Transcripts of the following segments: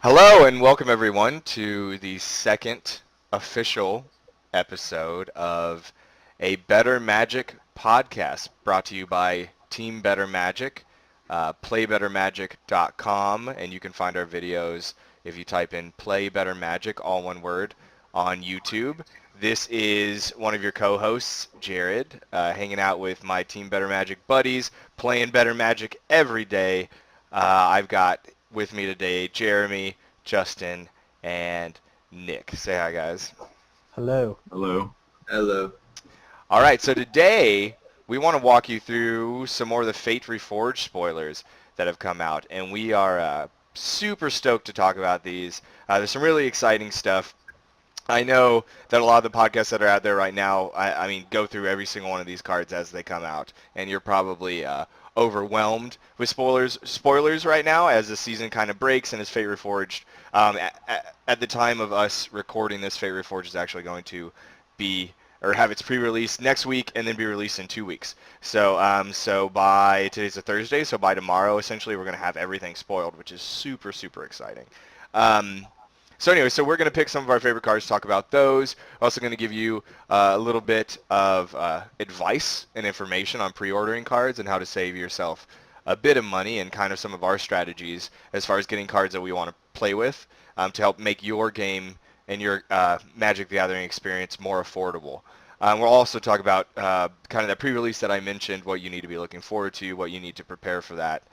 Hello and welcome everyone to the second official episode of A Better Magic Podcast, brought to you by Team Better Magic, playbettermagic.com, and you can find our videos if you type in Play Better Magic, all one word, on YouTube. This is one of your co-hosts, Jared, hanging out with my Team Better Magic buddies, playing Better Magic every day. I've got with me today Jeremy, Justin, and Nick. Say hi, guys. Hello. Hello. Hello. All right, so today we want to walk you through some more of the Fate Reforged spoilers that have come out, and we are super stoked to talk about these. There's some really exciting stuff. I know that a lot of the podcasts that are out there right now, I mean, go through every single one of these cards as they come out, and you're probably overwhelmed with spoilers right now as the season kind of breaks and as Fate Reforged. At the time of us recording this, Fate Reforged is actually going to be or have its pre-release next week and then be released in 2 weeks. So by today's a Thursday, so by tomorrow, essentially, we're going to have everything spoiled, which is super, super exciting. So anyway, so we're going to pick some of our favorite cards, talk about those. We're also going to give you a little bit of advice and information on pre-ordering cards and how to save yourself a bit of money and kind of some of our strategies as far as getting cards that we want to play with to help make your game and your Magic the Gathering experience more affordable. We'll also talk about kind of that pre-release that I mentioned, what you need to be looking forward to, what you need to prepare for that.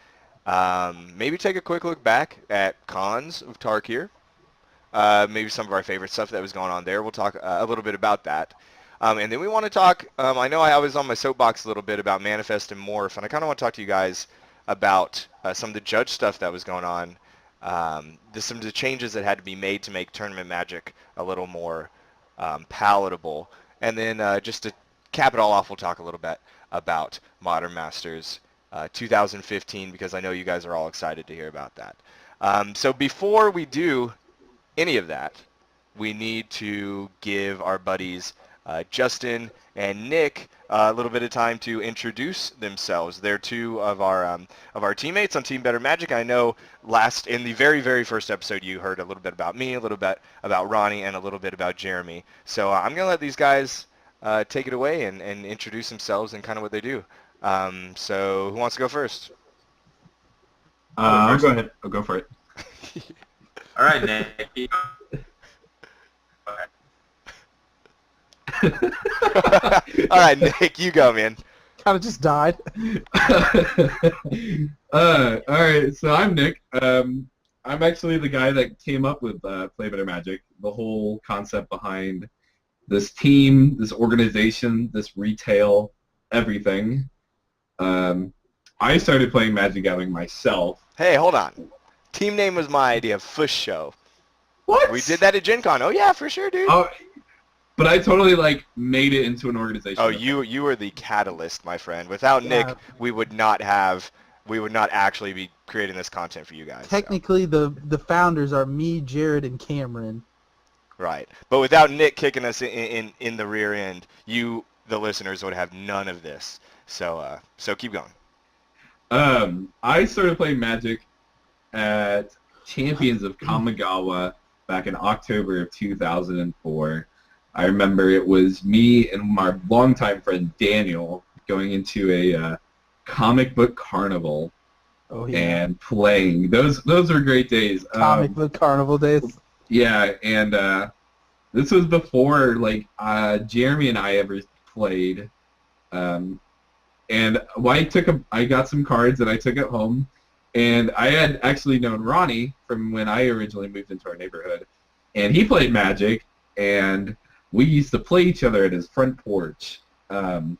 Maybe take a quick look back at cons of Tarkir. Maybe some of our favorite stuff that was going on there. We'll talk a little bit about that. And then we want to talk, I know I was on my soapbox a little bit about Manifest and Morph, and I kind of want to talk to you guys about some of the judge stuff that was going on, some of the changes that had to be made to make Tournament Magic a little more palatable. And then just to cap it all off, we'll talk a little bit about Modern Masters 2015, because I know you guys are all excited to hear about that. So before we do any of that, we need to give our buddies Justin and Nick a little bit of time to introduce themselves. They're two of our teammates on Team Better Magic. I know in the very, very first episode you heard a little bit about me, a little bit about Ronnie, and a little bit about Jeremy. So I'm going to let these guys take it away and introduce themselves and kind of what they do. So who wants to go first? I'll go ahead. I'll go for it. All right, Nick. All right, Nick, you go, man. Kind of just died. All right, so I'm Nick. I'm actually the guy that came up with Play Better Magic, the whole concept behind this team, this organization, this retail, everything. I started playing Magic Gathering myself. Hey, hold on. Team name was my idea, Fush Show. What? We did that at Gen Con. Oh, yeah, for sure, dude. Oh, but I totally, made it into an organization. Oh, you were the catalyst, my friend. Without Nick, we would not actually be creating this content for you guys. Technically, the founders are me, Jared, and Cameron. Right. But without Nick kicking us in the rear end, you, the listeners, would have none of this. So keep going. I started playing Magic at Champions of Kamigawa back in October of 2004. I remember it was me and my longtime friend Daniel going into a comic book carnival and playing. Those were great days. Comic book carnival days. Yeah, and this was before Jeremy and I ever played. And I got some cards and I took it home. And I had actually known Ronnie from when I originally moved into our neighborhood. And he played Magic, and we used to play each other at his front porch. And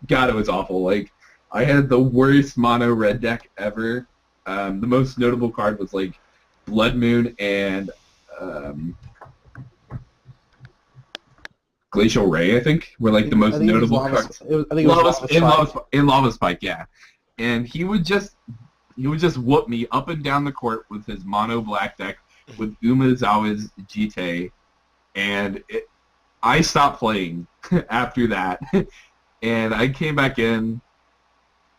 God, it was awful. I had the worst mono red deck ever. The most notable card was Blood Moon and Glacial Ray, I think, were the most notable cards. I think it was Lava Spike, yeah. And he would just whoop me up and down the court with his mono black deck with Umezawa's Jite, and I stopped playing after that, and I came back in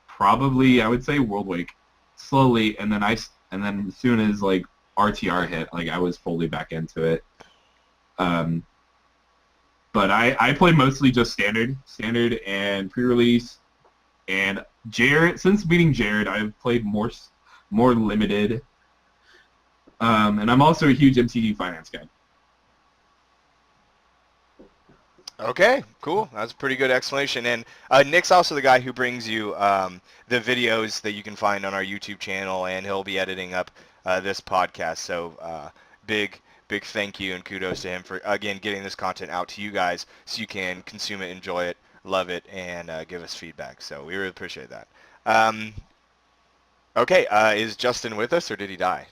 probably, I would say, World Week slowly, and then as soon as RTR hit, like I was fully back into it. But I play mostly just standard and pre-release. And Jared, since beating Jared, I've played more limited. And I'm also a huge MTG Finance guy. Okay, cool. That's a pretty good explanation. And Nick's also the guy who brings you the videos that you can find on our YouTube channel, and he'll be editing up this podcast. So big thank you and kudos to him for, again, getting this content out to you guys so you can consume it, enjoy it, love it, and give us feedback. So we really appreciate that. Okay, is Justin with us, or did he die?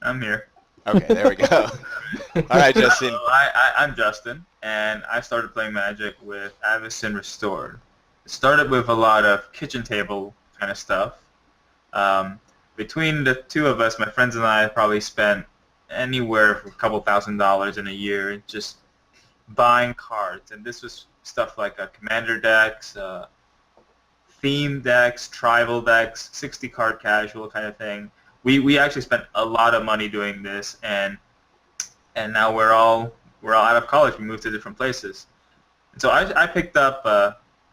I'm here. Okay, there we go. All right, Justin. So I'm Justin, and I started playing Magic with Avacyn Restored. It started with a lot of kitchen table kind of stuff. Between the two of us, my friends and I probably spent anywhere from a couple $1,000s in a year just buying cards. And this was stuff like commander decks, theme decks, tribal decks, 60-card casual kind of thing. We actually spent a lot of money doing this, and now we're all out of college. We moved to different places, and so I picked up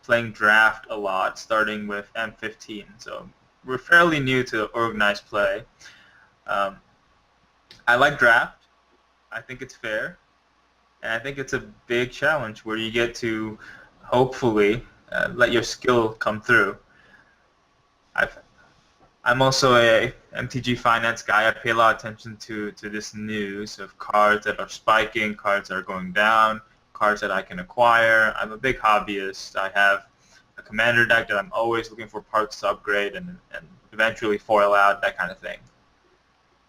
playing Draft a lot, starting with M15. So we're fairly new to organized play. I like Draft. I think it's fair, and I think it's a big challenge where you get to hopefully let your skill come through. I'm also a MTG Finance guy. I pay a lot of attention to this news of cards that are spiking, cards that are going down, cards that I can acquire. I'm a big hobbyist. I have a commander deck that I'm always looking for parts to upgrade and eventually foil out, that kind of thing.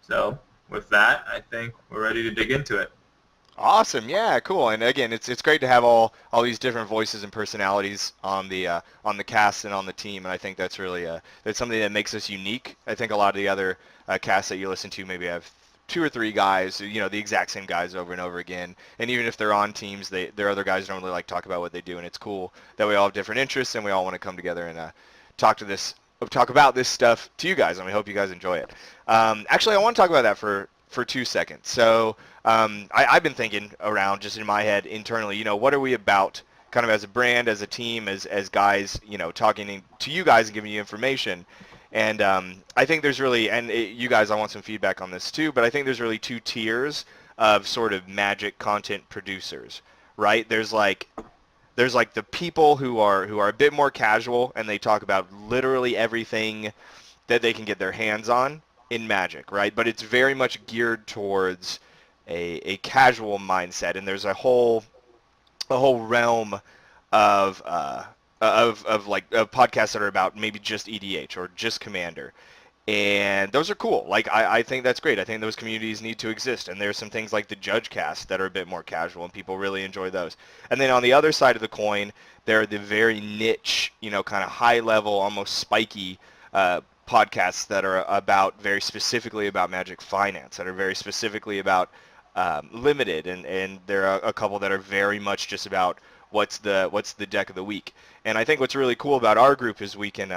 So with that, I think we're ready to dig into it. Awesome, yeah, cool. And again, it's great to have all these different voices and personalities on the cast and on the team, and I think that's really that's something that makes us unique. I think a lot of the other casts that you listen to maybe have 2 or 3 guys, the exact same guys over and over again, and even if they're on teams, their other guys don't really like talk about what they do, and it's cool that we all have different interests and we all want to come together and talk about this stuff to you guys, and we hope you guys enjoy it. Actually, I want to talk about that for 2 seconds. So I've been thinking around just in my head internally, what are we about kind of as a brand, as a team, as guys, talking to you guys and giving you information. And I think there's really, and you guys, I want some feedback on this too, but I think there's really 2 tiers of sort of Magic content producers, right? There's like the people who are a bit more casual, and they talk about literally everything that they can get their hands on in Magic, right? But it's very much geared towards a casual mindset, and there's a whole realm of podcasts that are about maybe just EDH or just Commander, and those are cool. Like I think that's great. I think those communities need to exist, and there's some things like the Judge Cast that are a bit more casual, and people really enjoy those. And then on the other side of the coin, there are the very niche, kind of high level, almost spiky podcasts that are very specifically about Magic Finance, that are very specifically about limited, and there are a couple that are very much just about what's the deck of the week. And I think what's really cool about our group is we can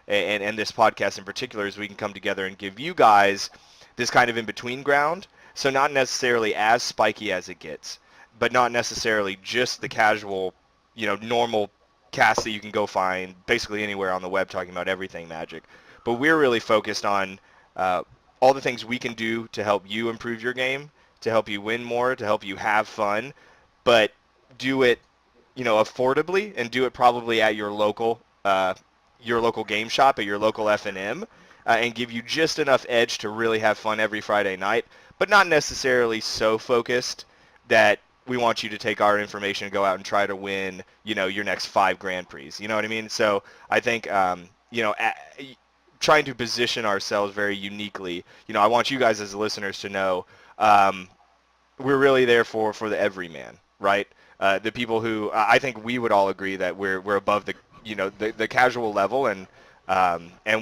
and this podcast in particular is we can come together and give you guys this kind of in-between ground. So not necessarily as spiky as it gets, but not necessarily just the casual, normal cast that you can go find basically anywhere on the web talking about everything Magic. But we're really focused on all the things we can do to help you improve your game, to help you win more, to help you have fun, but do it, affordably, and do it probably at your local game shop, at your local F&M, and give you just enough edge to really have fun every Friday night, but not necessarily so focused that we want you to take our information and go out and try to win, your next 5 Grand Prix. You know what I mean? So I think, trying to position ourselves very uniquely, I want you guys as the listeners to know we're really there for the everyman, right? The people who I think we would all agree that we're above the casual level, and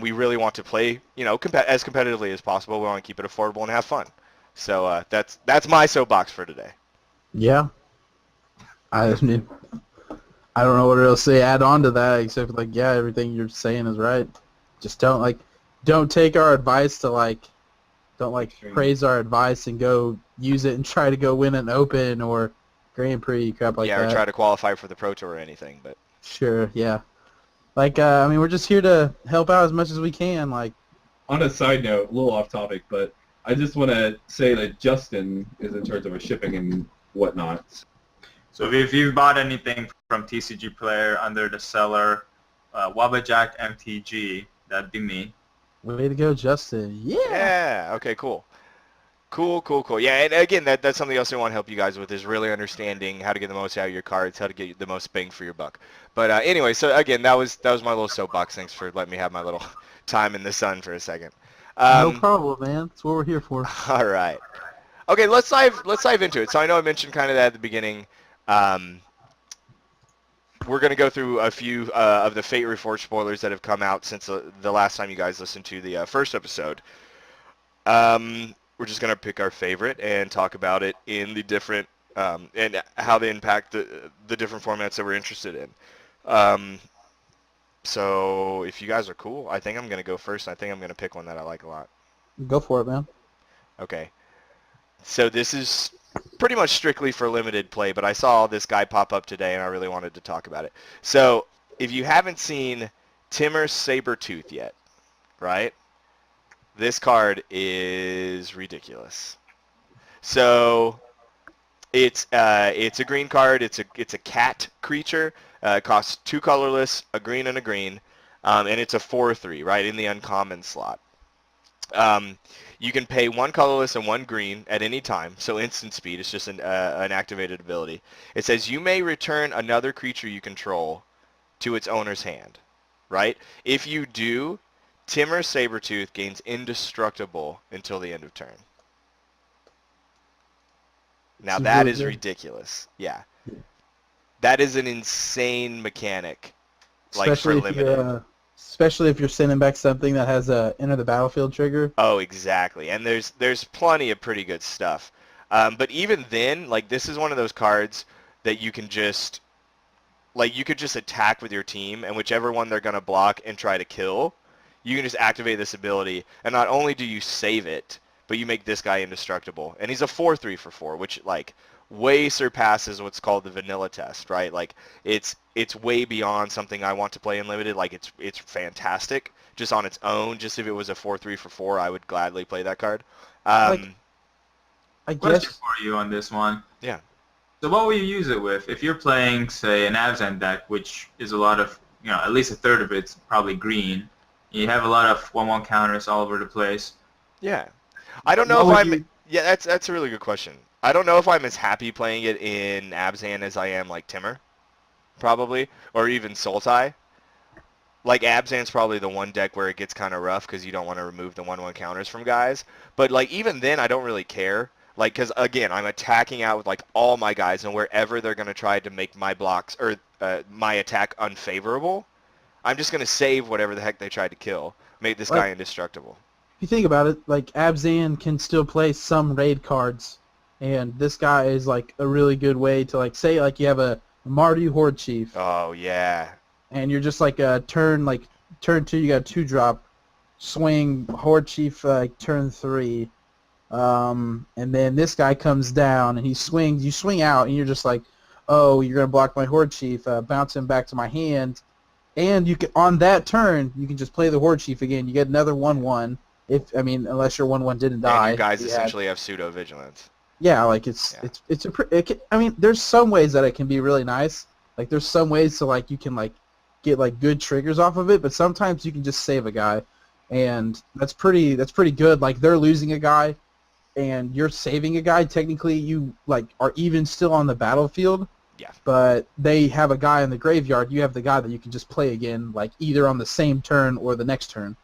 we really want to play as competitively as possible. We want to keep it affordable and have fun. So that's my soapbox for today. Yeah. I mean, I don't know what else to add on to that except everything you're saying is right. Just don't take our advice to don't like Extremely. praise our advice and go use it and try to go win an Open or Grand Prix crap like yeah, that. or try to qualify for the Pro Tour or anything. But Sure, yeah. Like, I mean, we're just here to help out as much as we can. Like, On a side note, a little off topic, but I just want to say that Justin is in charge of our shipping and whatnot. So if you've bought anything from TCG Player under the seller Wabajack MTG, that'd be me. way to go, Justin. Yeah. yeah, okay, cool. Cool. Yeah, and again, that's something else I want to help you guys with is really understanding how to get the most out of your cards, how to get the most bang for your buck. But anyway, so again, that was my little soapbox. Thanks for letting me have my little time in the sun for a second. No problem, man. That's what we're here for. All right. Okay, let's dive into it. So I know I mentioned kind of that at the beginning. We're going to go through a few of the Fate Reforged spoilers that have come out since the last time you guys listened to the first episode. We're just going to pick our favorite and talk about it in the different and how they impact the different formats that we're interested in. So if you guys are cool, I think I'm going to go first. I think I'm going to pick one that I like a lot. Go for it, man. Okay. So this is pretty much strictly for limited play, but I saw this guy pop up today, and I really wanted to talk about it. So if you haven't seen Timur Sabertooth yet, right, this card is ridiculous. So it's a green card. It's a cat creature. It costs 2 colorless, a green and a green, and it's a 4/3, right, in the uncommon slot. You can pay 1 colorless and 1 green at any time, so instant speed. It's just an activated ability. It says you may return another creature you control to its owner's hand, right? If you do, Timur Sabertooth gains indestructible until the end of turn. Now Seems that really is good. ridiculous. Yeah. That is an insane mechanic, like for limited. Especially if you're sending back something that has a enter the battlefield trigger. Oh, exactly. And there's plenty of pretty good stuff. But even then, like, this is one of those cards that you can just, like, you could just attack with your team, and whichever one they're going to block and try to kill, you can just activate this ability. And not only do you save it, but you make this guy indestructible. And he's a 4/3 for 4, which, like, way surpasses what's called the vanilla test, right? Like, it's way beyond something I want to play in limited. Like, it's fantastic just on its own. Just if it was a 4/3 for 4, I would gladly play that card. I Question guess. for you on this one. Yeah. So what will you use it with? If you're playing, say, an Abzan deck, which is a lot of, at least a third of it's probably green, you have a lot of 1/1 counters all over the place. Yeah. I don't know What if would I'm... you- Yeah, that's a really good question. I don't know if I'm as happy playing it in Abzan as I am, like, Timur, probably, or even Sultai. Like, Abzan's probably the one deck where it gets kind of rough because you don't want to remove the 1/1 counters from guys. But, like, even then, I don't really care. Like, because, again, I'm attacking out with, like, all my guys, and wherever they're going to try to make my blocks, or my attack unfavorable, I'm just going to save whatever the heck they tried to kill. Make this guy indestructible. If you think about it, like, Abzan can still play some raid cards, and this guy is, like, a really good way to, like, say, like, you have a Mardu Horde Chief, Oh, yeah. and you're just, like, turn 2, you got a 2-drop, swing Horde Chief, turn 3, and then this guy comes down, and he swings, you swing out, and you're just like, oh, you're going to block my Horde Chief, bounce him back to my hand, and you can, on that turn, you can just play the Horde Chief again, you get another 1/1, unless your 1/1 didn't die. And you guys Yeah. essentially have pseudo-vigilance. Yeah, like there's some ways that it can be really nice. Like there's some ways to like you can like get like good triggers off of it, but sometimes you can just save a guy, and that's pretty good. Like they're losing a guy, and you're saving a guy. Technically, you like are even still on the battlefield. Yeah. But they have a guy in the graveyard. You have the guy that you can just play again, like either on the same turn or the next turn.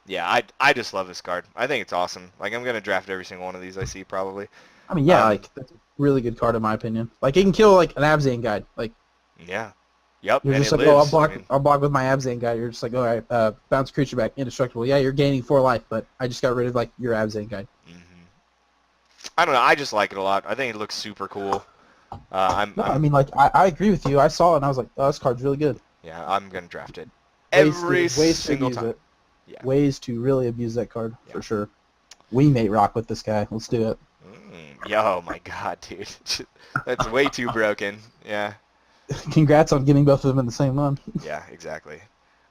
Yeah, I just love this card. I think it's awesome. Like, I'm going to draft every single one of these I see, probably. I mean, yeah, like that's a really good card in my opinion. Like it can kill like an Abzan guy. Like Yeah. Yep, you're and just it like, oh, lives. I'll block with my Abzan guy. You're just like, all right, bounce creature back, indestructible. Yeah, you're gaining 4 life, but I just got rid of like your Abzan guy. I don't know. I just like it a lot. I think it looks super cool. I mean, like I agree with you. I saw it and I was like, oh, this card's really good. Yeah, I'm going to draft it Ways every to single abuse time. it. Yeah. Ways to really abuse that card Yeah. for sure. Wingmate rock with this guy. Let's do it. Yo, my God, dude. That's way too broken. Yeah. Congrats on getting both of them in the same one. Yeah, exactly.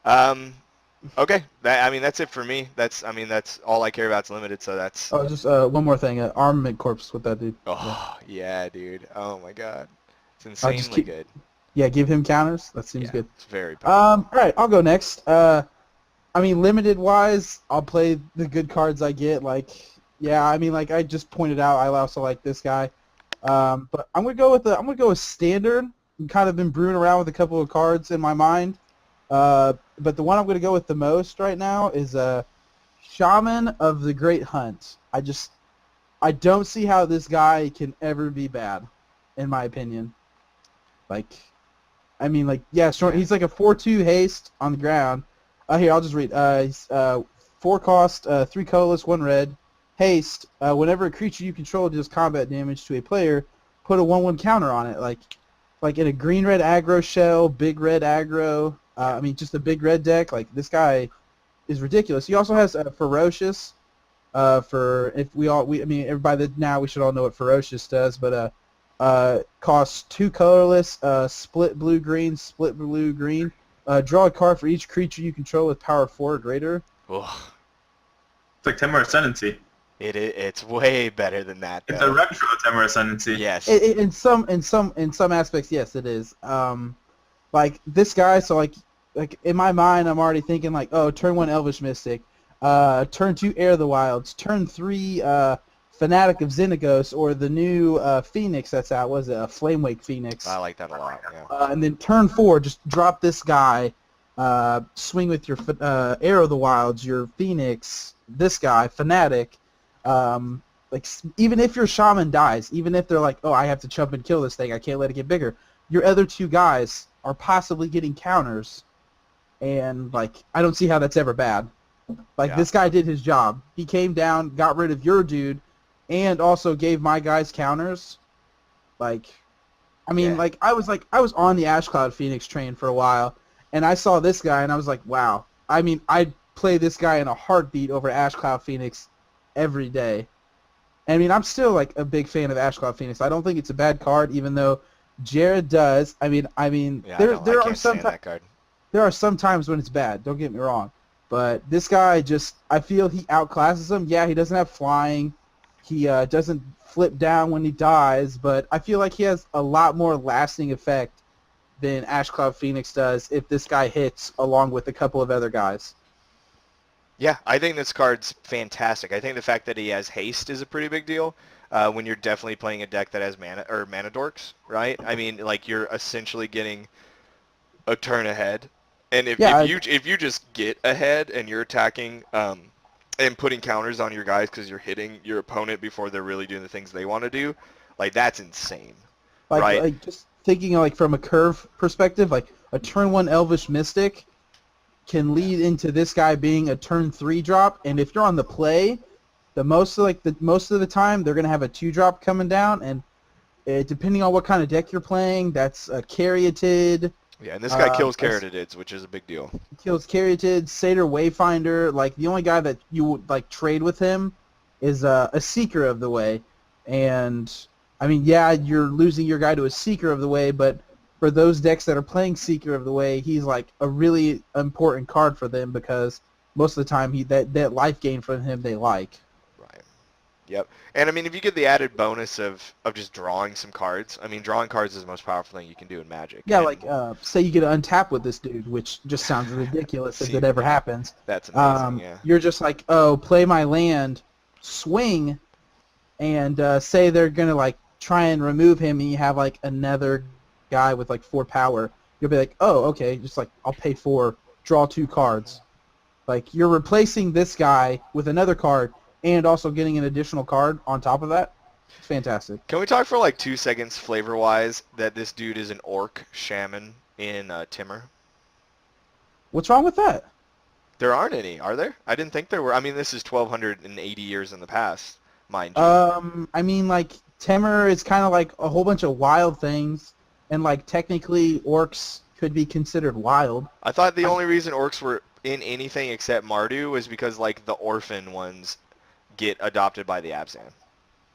Okay. That's it for me. That's all I care about is limited, so that's... Oh, just one more thing. Armament Corpse with that dude. Oh, yeah, dude. Oh, my God. It's insanely good. Yeah, give him counters. That seems good. It's very powerful. All right, I'll go next. Limited-wise, I'll play the good cards I get. Like I just pointed out, I also like this guy. But I'm gonna go with standard. I've kind of been brewing around with a couple of cards in my mind. But the one I'm gonna go with the most right now is Shaman of the Great Hunt. I don't see how this guy can ever be bad, in my opinion. He's like a 4/2 haste on the ground. Here, I'll just read. He's 4 cost, 3 colorless, 1 red. Haste. Whenever a creature you control deals combat damage to a player, put a 1/1 counter on it. Like in a green-red aggro shell, big red aggro. Just a big red deck. Like, this guy is ridiculous. He also has Ferocious. Everybody now we should all know what Ferocious does, but costs 2 colorless, split blue-green, split blue-green. Draw a card for each creature you control with power 4 or greater. Ugh. It's like Temur Ascendancy. It's way better than that, though. It's a retro Temur Ascendancy. Yes. In some aspects, yes, it is. Like this guy, so like in my mind, I'm already thinking like, oh, turn 1 Elvish Mystic, turn 2 Air of the Wilds, turn 3 Fanatic of Xenagos, or the new Phoenix that's out. What is it? A Flamewake Phoenix. I like that a lot. Yeah. And then turn 4, just drop this guy. Swing with your Air of the Wilds, your Phoenix, this guy, Fanatic. Even if your Shaman dies, even if they're like, oh, I have to jump and kill this thing, I can't let it get bigger, your other 2 guys are possibly getting counters, and I don't see how that's ever bad. This guy did his job. He came down, got rid of your dude, and also gave my guys counters. I was on the Ash Cloud Phoenix train for a while, and I saw this guy, and I was like, wow. I'd play this guy in a heartbeat over Ash Cloud Phoenix every day. I'm still a big fan of Ash Cloud Phoenix. I don't think it's a bad card, even though Jared does. There are some times when it's bad. Don't get me wrong, but this guy I feel he outclasses him. Yeah, he doesn't have flying. He doesn't flip down when he dies, but I feel like he has a lot more lasting effect than Ash Cloud Phoenix does if this guy hits along with a couple of other guys. Yeah, I think this card's fantastic. I think the fact that he has haste is a pretty big deal when you're definitely playing a deck that has mana dorks, right? You're essentially getting a turn ahead, and if you just get ahead and you're attacking and putting counters on your guys because you're hitting your opponent before they're really doing the things they want to do, that's insane, right? Just thinking from a curve perspective, a turn 1 Elvish Mystic can lead into this guy being a turn 3 drop, and if you're on the play, most of the time they're gonna have a 2-drop coming down, and depending on what kind of deck you're playing, that's a Caryatid. Yeah, and this guy kills Caryatids, which is a big deal. Kills Caryatid, Satyr Wayfinder. The only guy that you would trade with him is a Seeker of the Way, and you're losing your guy to a Seeker of the Way, but for those decks that are playing Seeker of the Way, he's a really important card for them because most of the time that life gain from him they like. Right. Yep. And if you get the added bonus of just drawing some cards, drawing cards is the most powerful thing you can do in Magic. Yeah, say you get to untap with this dude, which just sounds ridiculous if it ever happens. That's amazing. Yeah. You're just play my land, swing, and say they're gonna try and remove him, and you have another guy with 4 power. You'll be oh, okay, just I'll pay 4, draw 2 cards. You're replacing this guy with another card and also getting an additional card on top of that. It's fantastic. Can we talk for 2 seconds flavor-wise that this dude is an Orc Shaman in Timur? What's wrong with that? There aren't any, are there? I didn't think there were. This is 1,280 years in the past, mind you. Timur is kind of a whole bunch of wild things. And technically, orcs could be considered wild. I thought the only reason orcs were in anything except Mardu was because the orphan ones get adopted by the Abzan?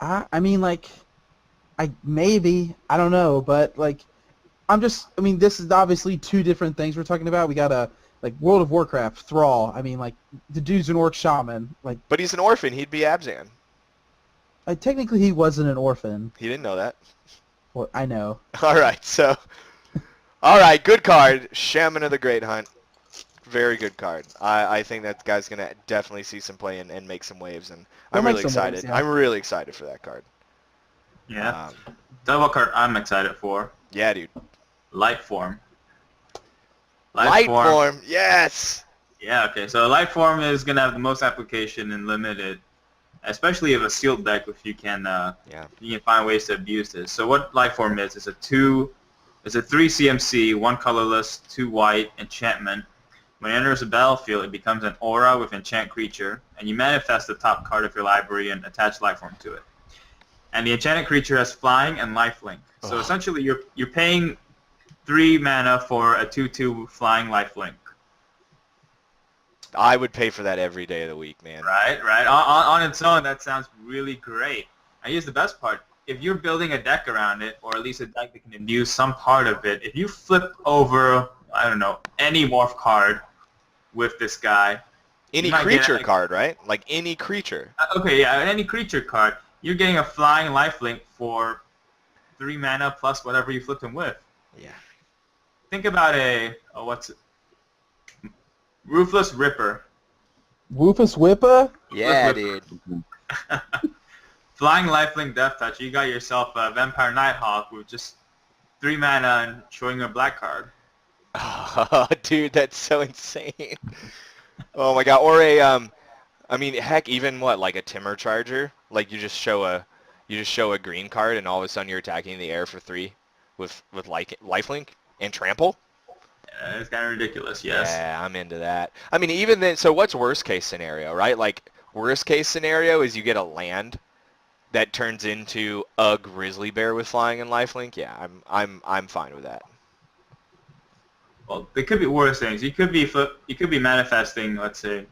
I mean, like, I don't know, but like, I mean, this is obviously two different things we're talking about. We got like World of Warcraft, Thrall. I mean, like, the dude's an orc shaman. Like, But he's an orphan. He'd be Abzan. technically he wasn't an orphan. He didn't know that. Well, I know. All right, so, all right, good card. Shaman of the Great Hunt. Very good card. I think that guy's going to definitely see some play and make some waves, and I'm make really some excited. waves, yeah. I'm really excited for that card. Yeah. Tell you what card I'm excited for. Yeah, dude. Light Form. Light form, yes! Yeah, okay. So Light Form is going to have the most application in Limited, especially if a sealed deck if you can find ways to abuse this. So what Light Form is a 3 CMC, 1 colorless, 2 white enchantment. When it enters the battlefield, it becomes an aura with enchant creature, and you manifest the top card of your library and attach Light Form to it. And the enchanted creature has flying and lifelink. So essentially you're paying 3 mana for a 2/2 flying lifelink. I would pay for that every day of the week, man. Right. On its own, that sounds really great. And here's the best part. If you're building a deck around it, or at least a deck that can imbue some part of it, if you flip over, I don't know, any morph card with this guy... Any creature card, right? Like any creature. Okay, yeah, any creature card. You're getting a flying lifelink for 3 mana plus whatever you flip him with. Yeah. Think about Ruthless Ripper. Rufus Whipper? Yeah, Ripper. dude. Flying lifelink death touch. You got yourself a Vampire Nighthawk with just 3 mana and showing a black card. Oh, dude, that's so insane. Oh my god. Or I mean, heck, even like a Timur Charger. Like you just show a green card and all of a sudden you're attacking the air for 3 with lifelink and trample. Yeah, it's kind of ridiculous, yes. Yeah, I'm into that. I mean, even then, so what's worst case scenario, right? Like worst case scenario is you get a land that turns into a grizzly bear with flying and lifelink. Yeah, I'm fine with that. Well, there could be worse things. You could be manifesting, let's say,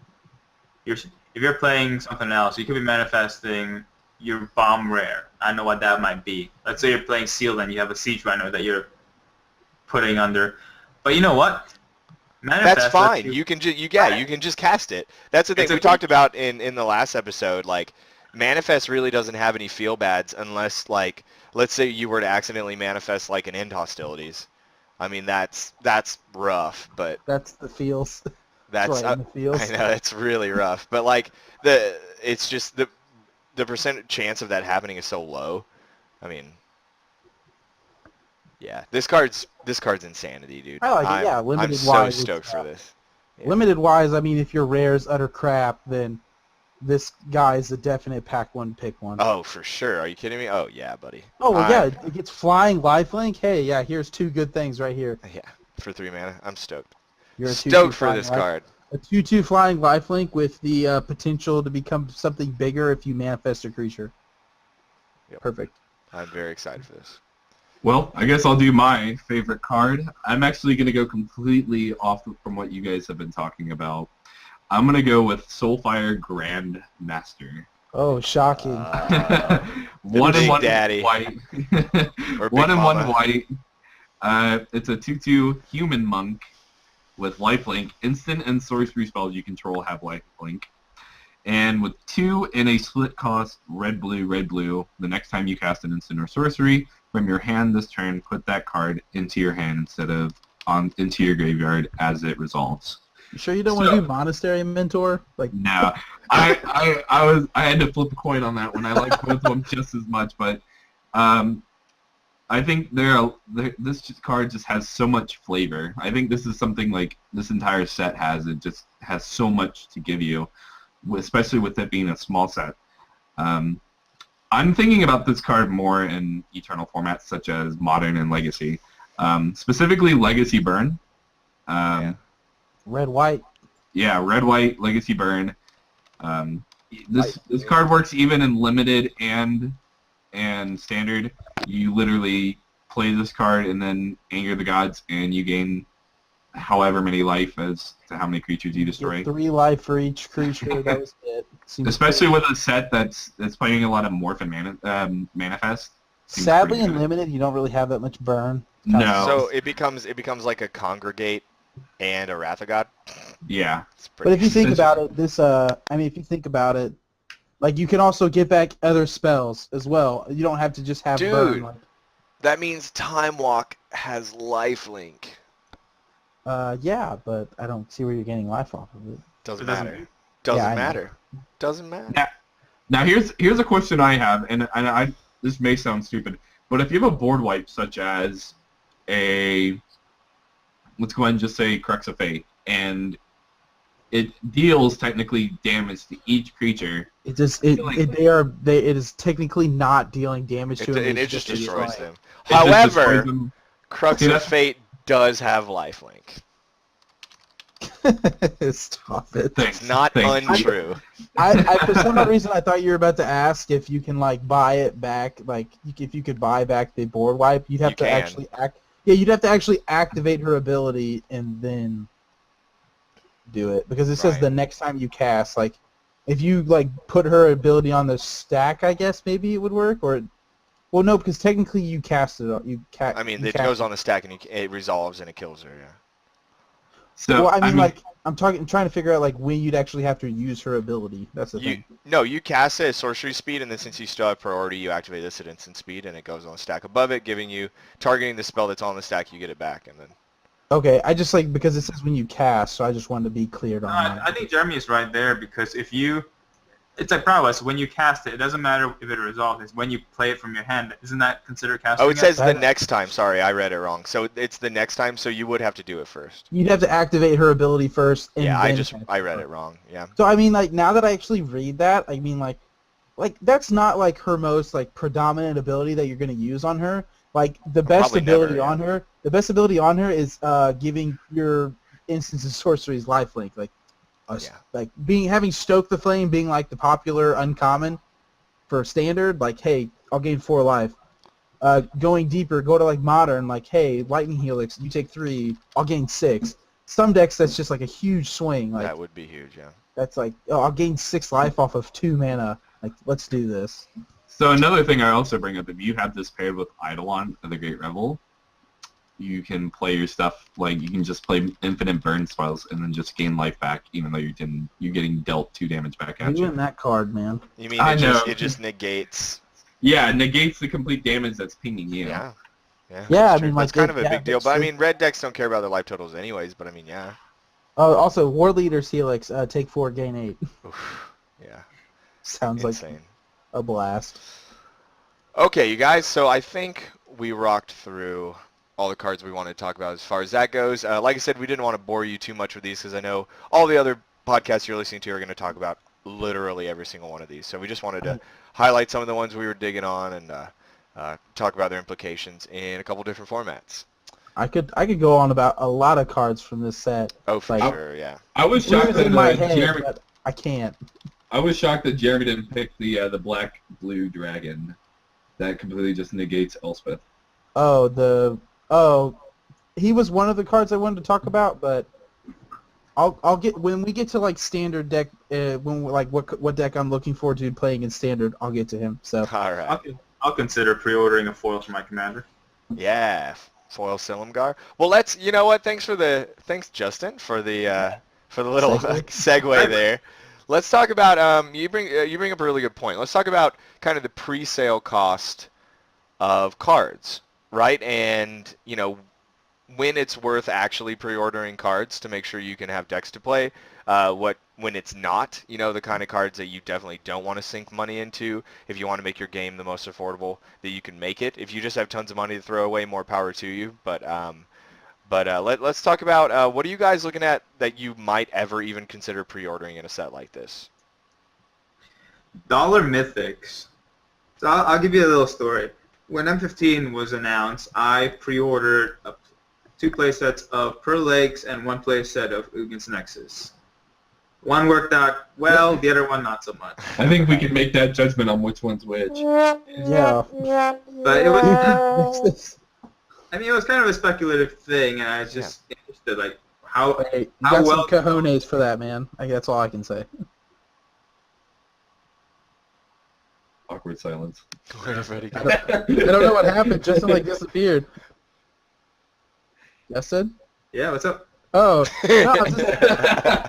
if you're playing something else, you could be manifesting your bomb rare. I know what that might be. Let's say you're playing Sealed and you have a Siege Runner that you're putting under. But you know what? That's fine. You can just cast it. That's the thing we talked about in the last episode. Like, manifest really doesn't have any feel bads unless, like, let's say you were to accidentally manifest like an end hostilities. I mean, that's rough, but That's the feels. that's right in the feels. I know it's really rough, but like it's just the percent chance of that happening is so low. I mean, yeah, this card's insanity, dude. I like it, yeah, I'm limited so wise, stoked it's, for this. Yeah. Limited wise, I mean, if your rare's utter crap, then this guy's a definite pack one, pick one. Oh, for sure. Are you kidding me? Oh, yeah, buddy. Oh, well, yeah, it gets flying lifelink. Hey, yeah, here's 2 good things right here. Yeah, for 3 mana. I'm stoked. You're a 2/2 Stoked for flying this card. A 2/2 flying lifelink with the potential to become something bigger if you manifest a creature. Yep. Perfect. I'm very excited for this. Well, I guess I'll do my favorite card. I'm actually going to go completely off from what you guys have been talking about. I'm going to go with Soulfire Grandmaster. Oh, shocking. 1 and 1 Daddy. white. Or 1 and 1 Mama. white. It's a 2/2 human monk with lifelink. Instant and sorcery spells you control have lifelink. And with 2 in a split cost, red, blue, the next time you cast an instant or sorcery from your hand this turn, put that card into your hand instead of into your graveyard as it resolves. You sure you don't want to do Monastery Mentor? Like, No, I had to flip a coin on that one. I like both of them just as much, but I think this card just has so much flavor. I think this is something like this entire set has. It just has so much to give you, especially with it being a small set. I'm thinking about this card more in Eternal formats such as Modern and Legacy, specifically Legacy Burn. red, white. Yeah, red, white, Legacy Burn. This card works even in Limited and Standard. You literally play this card and then Anger the Gods, and you gain however many life as to how many creatures you destroy. Get 3 life for each creature. That was it. Seems Especially pretty- with a set that's playing a lot of Morph and Manifest. Seems Sadly, pretty in good. limited, you don't really have that much burn. No. So it becomes like a Congregate and a Wrath of God. Yeah. It's pretty But if you think This- about it, if you think about it, like you can also get back other spells as well. You don't have to just have burn. Dude. Like, That means Time Walk has lifelink. yeah, but I don't see where you're getting life off of it. Doesn't It doesn't- matter. Doesn't Yeah, I know. matter. Doesn't matter. Yeah. Now here's a question I have, and I this may sound stupid, but if you have a board wipe such as a, let's go ahead and just say Crux of Fate, and it deals technically damage to each creature. It just feel like- it is technically not dealing damage to them. It it's just just destroys destroying. them. It just destroys However, them. Crux See, of that's- Fate does have lifelink. Stop it. Thanks. It's not Thanks. untrue. I for some odd reason I thought you were about to ask if you can like buy it back, like if you could buy back the board wipe, you'd have You to can. actually act. Yeah, you'd have to actually activate her ability and then do it because it says Right. the next time you cast, like if you like put her ability on the stack, I guess maybe it would work. Or, well, no, because technically you cast it. I mean, it goes on the stack and it resolves and it kills her. Yeah. So Well, I mean, like I'm trying to figure out like when you'd actually have to use her ability. That's the thing. You cast it at sorcery speed, and then since you still have priority, you activate this at instant speed, and it goes on the stack above it, targeting the spell that's on the stack. You get it back, and then Okay, I just like because it says when you cast, so I just wanted to be cleared on No, that. I think Jeremy is right there because it's like prowess. When you cast it, it doesn't matter if it resolves. It's when you play it from your hand. Isn't that considered casting? it says the That- next time. Sorry, I read it wrong. So it's the next time. So you would have to do it first. You'd have to activate her ability first. And Yeah, then I read it wrong. Yeah. So I mean, like now that I actually read that, I mean, like that's not like her most like predominant ability that you're gonna use on her. Like the best Probably ability never, on her, the best ability on her is giving your instance of sorceries lifelink. Like, Yeah. like having Stoke the Flame being like the popular uncommon for standard. Like, hey, I'll gain 4 life. Going deeper, go to like modern. Like, hey, Lightning Helix, you take 3, I'll gain 6. Some decks that's just like a huge swing. Like That would be huge. Yeah. that's like, oh, I'll gain 6 life off of 2 mana. Like, let's do this. So another thing I also bring up, if you have this paired with Eidolon of the Great Revel, you can play your stuff, like you can just play infinite burn spells and then just gain life back, even though you're getting dealt 2 damage back at Doing you. that card, man. You mean I know. it just negates? Yeah, it negates the complete damage that's pinging you. Yeah. Yeah. Yeah, that's I true. mean, like, that's kind of a yeah, big deal. that's But I true. mean, red decks don't care about their life totals anyways. But I mean, yeah. Oh, also, War Leader's Helix, take 4, gain 8. Oof. Yeah. Sounds like Insane. a blast. Okay, you guys, so I think we rocked through all the cards we wanted to talk about as far as that goes. Like I said, we didn't want to bore you too much with these because I know all the other podcasts you're listening to are going to talk about literally every single one of these. So we just wanted to highlight some of the ones we were digging on and talk about their implications in a couple different formats. I could go on about a lot of cards from this set. Oh, for Like- sure, yeah. I was It was shocked that in my head, Jeremy. but I can't. I was shocked that Jeremy didn't pick the black blue dragon. That completely just negates Elspeth. He was one of the cards I wanted to talk about, but I'll get when we get to like standard deck. When like what deck I'm looking forward to playing in standard, I'll get to him. So All right. I'll consider pre-ordering a foil for my commander. Yeah, foil Silumgar. Well, you know what? Thanks Justin for the little segue there. Let's talk about you bring up a really good point. Let's talk about kind of the pre-sale cost of cards, right? And when it's worth actually pre-ordering cards to make sure you can have decks to play. When it's not, the kind of cards that you definitely don't want to sink money into if you want to make your game the most affordable that you can make it. If you just have tons of money to throw away, more power to you. But let's talk about what are you guys looking at that you might ever even consider pre-ordering in a set like this? Dollar Mythics. So I'll give you a little story. When M15 was announced, I pre-ordered 2 playsets of Prerelease and 1 playset of Ugin's Nexus. One worked out well, the other one not so much. I think we can make that judgment on which one's which. yeah. But it was, Next. I mean, it was kind of a speculative thing, and I was just interested, like, how Hey, you How got well- some cojones for that, man. That's all I can say. Awkward silence. Everybody I don't know what happened. Justin like disappeared. Justin? Yeah, what's up? Oh, no,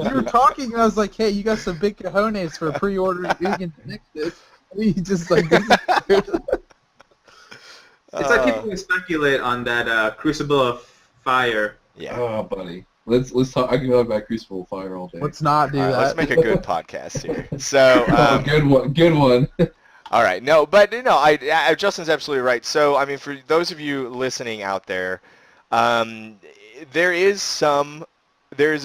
you were talking, and I was like, "Hey, you got some big cojones for pre-ordering Vegan Nexus." And you just like disappeared. It's like people can speculate on that Crucible of Fire. Yeah. Oh, buddy. Let's talk. I can talk about Crucible Fire all day. Let's not do All right, that. let's make a good podcast here. So, Good one. Good one. all right, no, but no, Justin's absolutely right. So, I mean, for those of you listening out there, there is a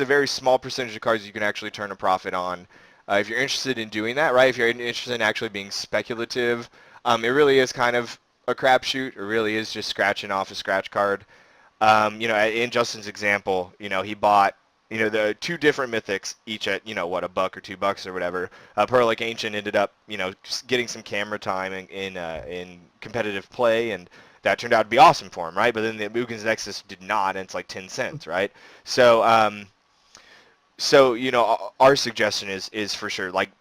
very small percentage of cards you can actually turn a profit on. If you're interested in doing that, right? If you're interested in actually being speculative, it really is kind of a crapshoot. It really is just scratching off a scratch card. In Justin's example, he bought, the 2 different mythics, each at, $1 or $2 or whatever. Pearlic Ancient ended up, just getting some camera time in competitive play, and that turned out to be awesome for him, right? But then the Mugen's Nexus did not, and it's like 10 cents, right? So, our suggestion is for sure, like,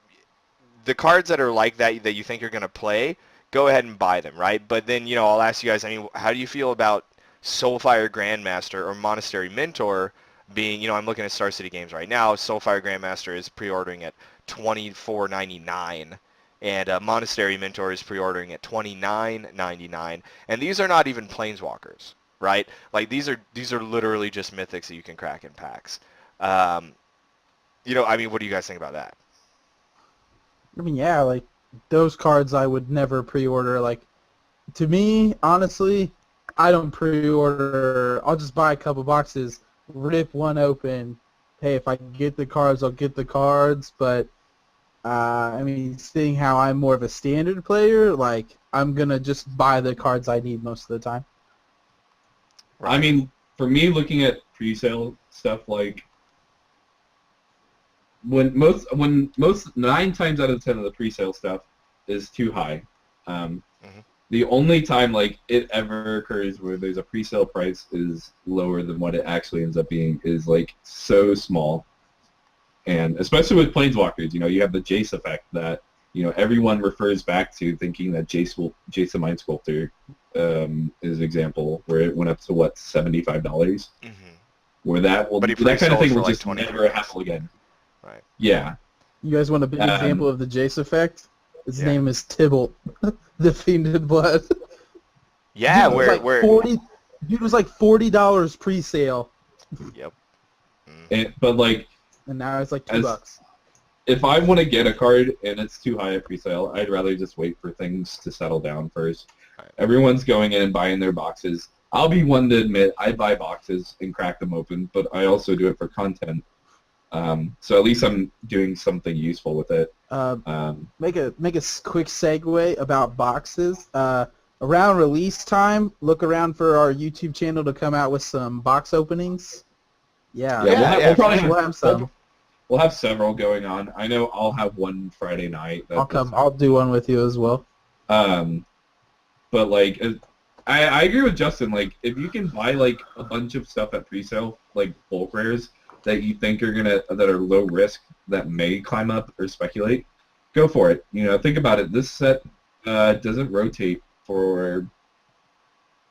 the cards that are like that you think you're going to play, go ahead and buy them, right? But then, I'll ask you guys, how do you feel about Soulfire Grandmaster or Monastery Mentor being, I'm looking at Star City Games right now. Soulfire Grandmaster is pre-ordering at $24.99, and Monastery Mentor is pre-ordering at $29.99. And these are not even Planeswalkers, right? Like, these are literally just mythics that you can crack in packs. What do you guys think about that? I mean, yeah, like, those cards I would never pre-order. Like, to me, honestly, I don't pre-order. I'll just buy a couple boxes, rip one open. Hey, if I can get the cards, I'll get the cards. But, seeing how I'm more of a standard player, like, I'm going to just buy the cards I need most of the time. I mean, for me, looking at pre-sale stuff, like, when most 9 times out of 10 of the pre-sale stuff is too high. The only time like it ever occurs where there's a pre-sale price is lower than what it actually ends up being is like so small. And especially with Planeswalkers, you have the Jace effect that everyone refers back to, thinking that Jace the Mind Sculptor is an example where it went up to what, $75, where that kind of thing will just never happen again. Right. Yeah. You guys want a big example of the Jace effect? His name is Tybalt, the Fiended Blood. Yeah, dude was like $40 pre-sale. Yep. And now it's like $2. If I want to get a card and it's too high at pre-sale, I'd rather just wait for things to settle down first. Right. Everyone's going in and buying their boxes. I'll be one to admit I buy boxes and crack them open, but I also do it for content. So at least I'm doing something useful with it. Make a quick segue about boxes. Around release time, look around for our YouTube channel to come out with some box openings. Yeah, we'll probably have some. We'll have several going on. I know I'll have one Friday night. I'll do one with you as well. But like, I agree with Justin. Like, if you can buy like a bunch of stuff at pre-sale, like bulk rares that you think that are low risk, that may climb up or speculate, go for it. Think about it. This set doesn't rotate for.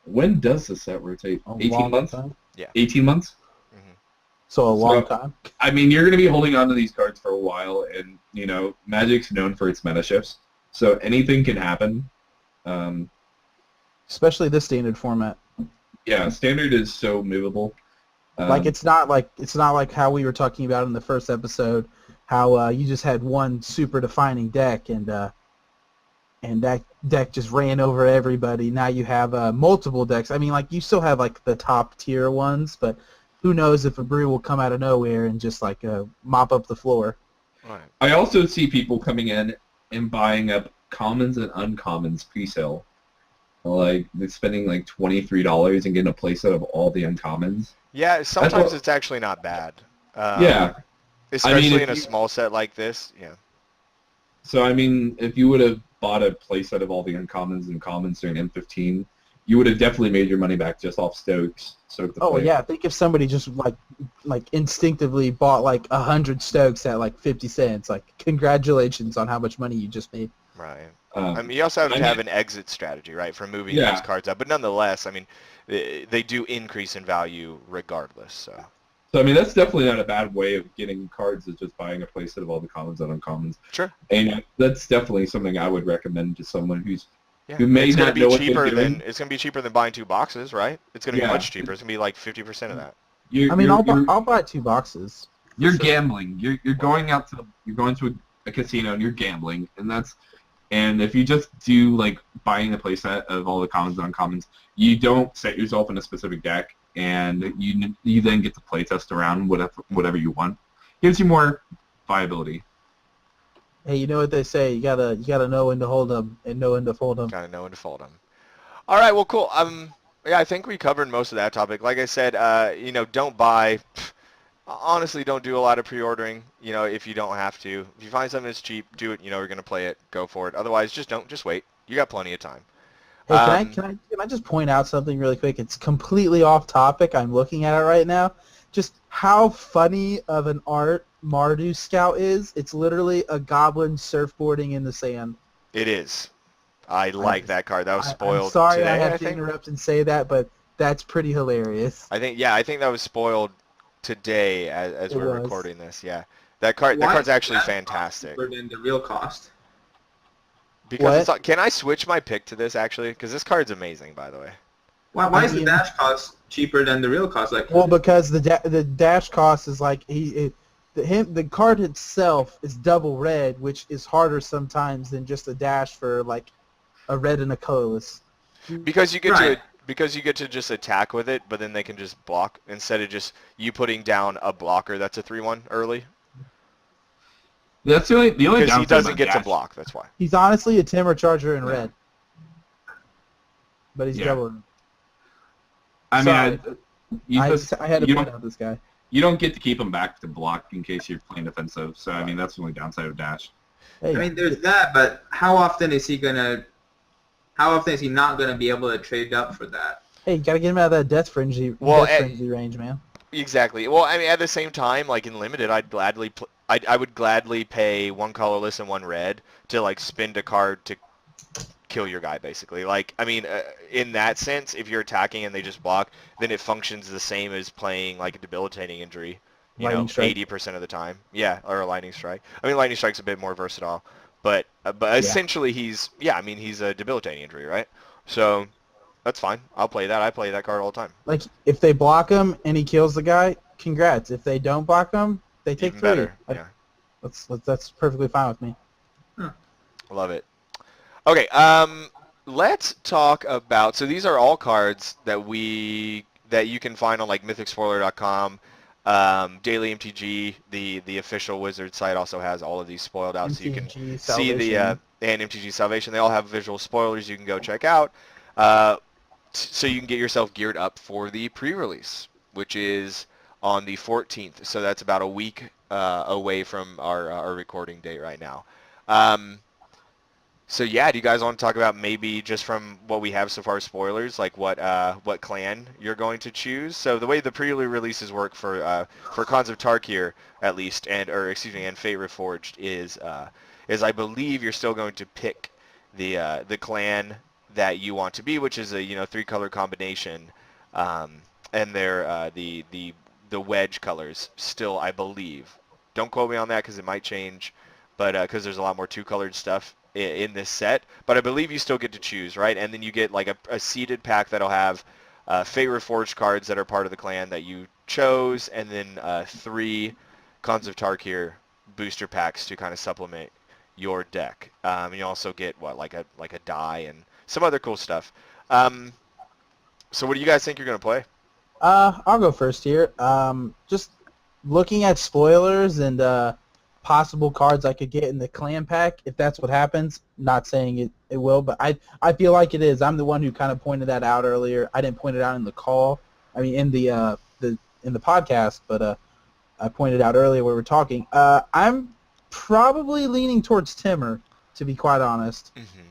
When does the set rotate? 18 months. Time. Yeah. 18 months. So a long time. I mean, you're going to be holding on to these cards for a while, and Magic's known for its meta shifts, so anything can happen. Especially this standard format. Yeah, standard is so movable. It's not like how we were talking about in the first episode, how you just had one super defining deck and that deck just ran over everybody. Now you have multiple decks. I mean, like, you still have like the top tier ones, but who knows if a brew will come out of nowhere and just like mop up the floor. Right. I also see people coming in and buying up commons and uncommons pre-sale. Like, they're spending like $23 and getting a playset of all the uncommons. Yeah, sometimes it's actually not bad. Yeah. Especially in a small set like this, yeah. So, I mean, if you would have bought a playset of all the uncommons and commons during M15, you would have definitely made your money back just off Stokes. Yeah, think if somebody just like instinctively bought like 100 Stokes at like 50 cents. Like, congratulations on how much money you just made. Right. I mean, you also have I to have mean- an exit strategy, right, for moving Yeah. those cards up. But nonetheless, I mean, they do increase in value regardless. So I mean, that's definitely not a bad way of getting cards, is just buying a playset of all the commons and uncommons. Sure. And that's definitely something I would recommend to someone Yeah. who may It's going not to know be what they're cheaper doing. than it's going to be cheaper than buying 2 boxes, right? It's going to be Yeah. much cheaper. It's going to be like 50% of that. You're, I mean, you're, I'll buy 2 boxes. You're Sure. gambling. You're going to a casino and you're gambling, and if you just do like buying a playset of all the commons and uncommons, you don't set yourself in a specific deck, and you then get to playtest around whatever you want. Gives you more viability. Hey, you know what they say? You gotta know when to hold them and know when to fold them. Kind of know when to fold them. All right, well, cool. Yeah, I think we covered most of that topic. Like I said, don't buy. Honestly, don't do a lot of pre-ordering, if you don't have to. If you find something that's cheap, do it. You're going to play it, go for it. Otherwise, just wait. You got plenty of time. Hey, can I just point out something really quick? It's completely off topic. I'm looking at it right now. Just how funny of an art Mardu Scout is. It's literally a goblin surfboarding in the sand. It is. I like that card. That was spoiled I'm sorry today, I have I to think. interrupt and say that, but that's pretty hilarious. I think that was spoiled today as It we're was. recording this. Yeah, that card's actually fantastic. Cheaper than the real cost. Because can I switch my pick to this actually? Because this card's amazing, by the way. Why is the mean- dash cost cheaper than the real cost? Like, Well, because the dash cost is like the card itself is double red, which is harder sometimes than just a dash for like a red and a colorless. Because you get Right. to just attack with it, but then they can just block instead of just you putting down a blocker that's a 3/1 early. That's the only Because he downside doesn't about get to dash. block. That's why. He's honestly a Timber Charger in Yeah. red, but he's Yeah. double red. I Sorry. mean, I had to you point don't- out this guy. you don't get to keep him back to block in case you're playing defensive. So I mean, that's the only downside of dash. Hey, I mean, there's that, but how often is he not gonna be able to trade up for that? hey, you gotta get him out of that death frenzy range, man. Exactly. Well, I mean, at the same time, like in limited, I would gladly pay 1 colorless and 1 red to like spend a card to kill your guy, basically. Like, I mean, in that sense, if you're attacking and they just block, then it functions the same as playing like a debilitating injury. Lightning strike. 80% of the time. Yeah, or a lightning strike. I mean, lightning strike's a bit more versatile, but essentially he's a debilitating injury, right? So that's fine. I'll play that. I play that card all the time. Like if they block him and he kills the guy, congrats. If they don't block him, they take Even 3. better. Like, Yeah. that's perfectly fine with me. Love it. Okay, let's talk about. So these are all cards that you can find on like mythicspoiler.com. Daily MTG, the official Wizard site, also has all of these spoiled out, so you can MTG see the Salvation. and MTG Salvation. They all have visual spoilers you can go check out, so you can get yourself geared up for the pre-release, which is on the 14th. So that's about a week away from our recording date right now. So yeah, do you guys want to talk about maybe just from what we have so far spoilers, like what clan you're going to choose? So the way the pre-releases work for Cons of Tarkir at least, and Fate Reforged is I believe you're still going to pick the clan that you want to be, which is a 3-color combination, and they're the wedge colors still, I believe. Don't quote me on that because it might change, but because there's a lot more 2-colored stuff in this set, but I believe you still get to choose, right? And then you get like a seeded pack that'll have Fate Reforged cards that are part of the clan that you chose, and then 3 Cons of Tarkir booster packs to kind of supplement your deck. You also get like a die and some other cool stuff. So what do you guys think you're going to play? I'll go first here. Just looking at spoilers and possible cards I could get in the clan pack, if that's what happens. Not saying it will, but I feel like it is. I'm the one who kind of pointed that out earlier. I didn't point it out in the call. I mean, in the podcast, but I pointed out earlier when we were talking. I'm probably leaning towards Timur, to be quite honest. Mm-hmm.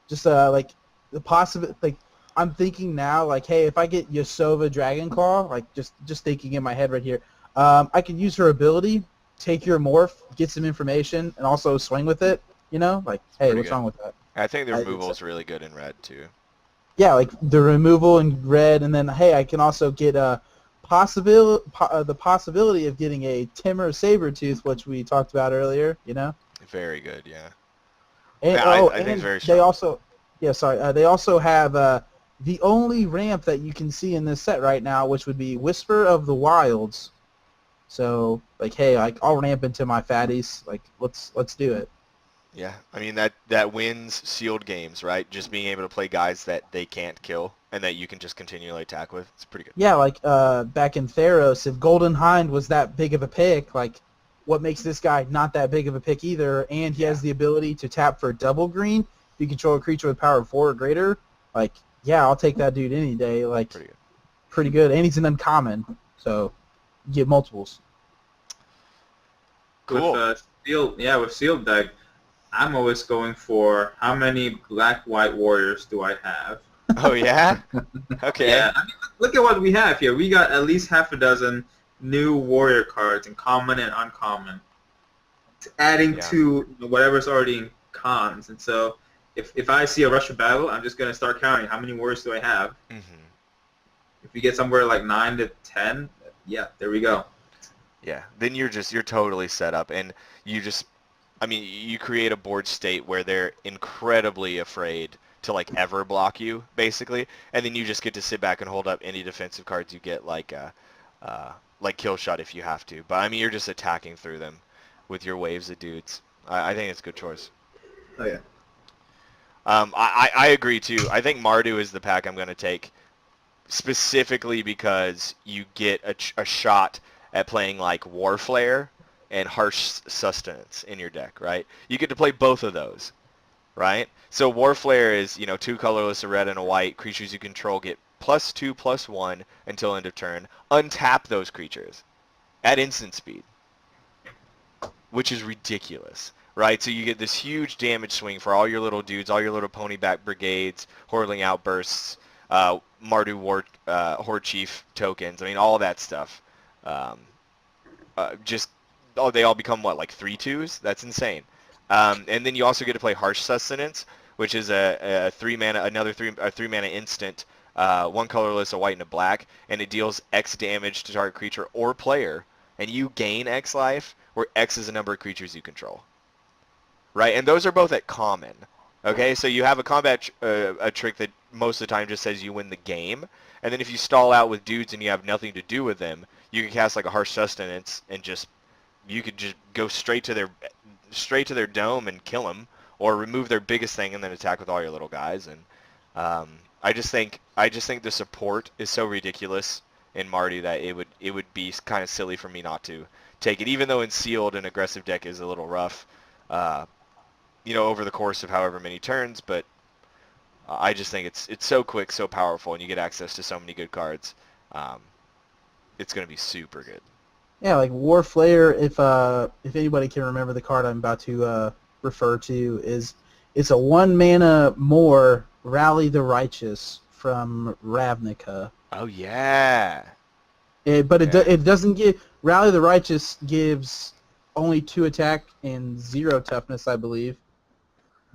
Just like the possible, like I'm thinking now, like, hey, if I get Yasova Dragonclaw, like just thinking in my head right here, I could use her ability, take your morph, get some information, and also swing with it. You know, like, hey, pretty what's good. wrong with that? I think the I- removal is really good in red too. Yeah, like the removal in red, and then hey, I can also get the possibility of getting a Timur Sabertooth, which we talked about earlier. You know, Very good, yeah. and Yeah, I think it's and very they strong. also, yeah, sorry, they also have the only ramp that you can see in this set right now, which would be Whisper of the Wilds. So like, hey, like I'll ramp into my fatties. Like, let's do it. Yeah, I mean that wins sealed games, right? Just being able to play guys that they can't kill and that you can just continually attack with. It's pretty good. Yeah, like back in Theros, if Golden Hind was that big of a pick, like what makes this guy not that big of a pick either? And he has the ability to tap for double green. If you control a creature with power of 4 or greater, like yeah, I'll take that dude any day. Like Pretty good. pretty good, and he's an uncommon, so you get multiples. Cool. With with sealed deck, I'm always going for how many black-white warriors do I have? Oh yeah? Okay. Yeah, I mean, look at what we have here. We got at least half a dozen new warrior cards in common and uncommon, adding Yeah. to whatever's already in cons. And so if I see a rush of battle, I'm just going to start counting how many warriors do I have. hmm If we get somewhere like 9 to 10, yeah, there we go. Yeah. Then you're totally set up, and you create a board state where they're incredibly afraid to like ever block you, basically, and then you just get to sit back and hold up any defensive cards you get, like kill shot if you have to. But I mean, you're just attacking through them with your waves of dudes. I think it's a good choice. Oh, yeah. I agree too. I think Mardu is the pack I'm going to take, specifically because you get a shot at playing like Warflare and Harsh Sustenance in your deck, right? You get to play both of those, right? So Warflare is, 2 colorless, a red and a white. Creatures you control get +2/+1 until end of turn. Untap those creatures at instant speed, which is ridiculous, right? So you get this huge damage swing for all your little dudes, all your little ponyback brigades, Hordeling Outbursts, Mardu Horde Chief tokens. I mean, all that stuff. They all become what, like 3/2s? That's insane. And then you also get to play Harsh Sustenance, which is a 3 mana, a 3 mana instant, 1 colorless, a white and a black, and it deals X damage to target creature or player, and you gain X life, where X is the number of creatures you control. Right, and those are both at common. Okay, so you have a combat a trick that most of the time just says you win the game, and then if you stall out with dudes and you have nothing to do with them, you can cast like a Harsh Sustenance and you could just go straight to their dome and kill them, or remove their biggest thing and then attack with all your little guys. And I just think the support is so ridiculous in Marty that it would be kind of silly for me not to take it, even though in sealed an aggressive deck is a little rough, over the course of however many turns. But I just think it's so quick, so powerful, and you get access to so many good cards. It's going to be super good. Yeah, like Warflare, if anybody can remember the card I'm about to refer to, it's a 1 mana more Rally the Righteous from Ravnica. Oh yeah. But it doesn't give Rally the Righteous gives only 2 attack and 0 toughness, I believe.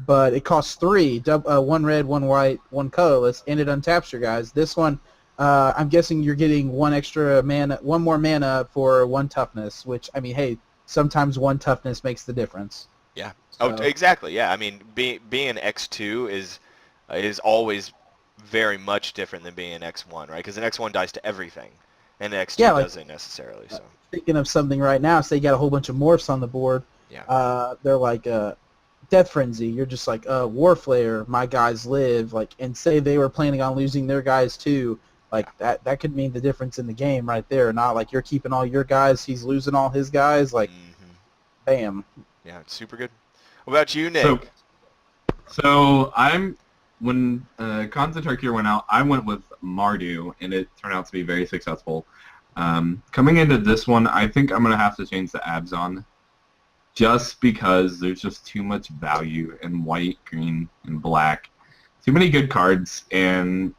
But it costs 3, 1 red, 1 white, 1 colorless, and it untaps your guys. This one, I'm guessing you're getting 1 more mana for 1 toughness, which, I mean, hey, sometimes 1 toughness makes the difference. Yeah. So, Oh, exactly. Yeah. I mean, being an X2 is always very much different than being an X1, right? Because an X1 dies to everything, and an X2 doesn't necessarily. So. Thinking of something right now, say you got a whole bunch of morphs on the board. Yeah. They're like Death Frenzy. You're just like Warflare. My guys live. Like, and say they were planning on losing their guys too. Like that could mean the difference in the game right there. Not like you're keeping all your guys, he's losing all his guys. Like, bam. Yeah, it's super good. What about you, Nick? So when Khans of Tarkir went out, I went with Mardu, and it turned out to be very successful. Coming into this one, I think I'm going to have to change the Abzan, just because there's just too much value in white, green, and black. Too many good cards, and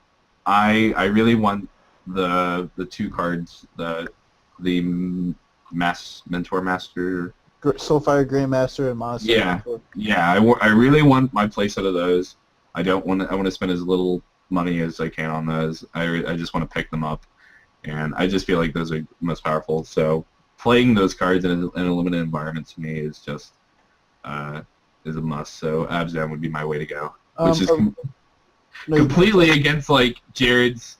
I really want the 2 cards, the Mentor Master Soulfire Grandmaster and Monastery. Yeah. Yeah, I really want my playset of those. I want to spend as little money as I can on those. I just want to pick them up, and I just feel like those are most powerful. So playing those cards in a limited environment to me is just is a must. So Abzan would be my way to go, which is completely against like Jared's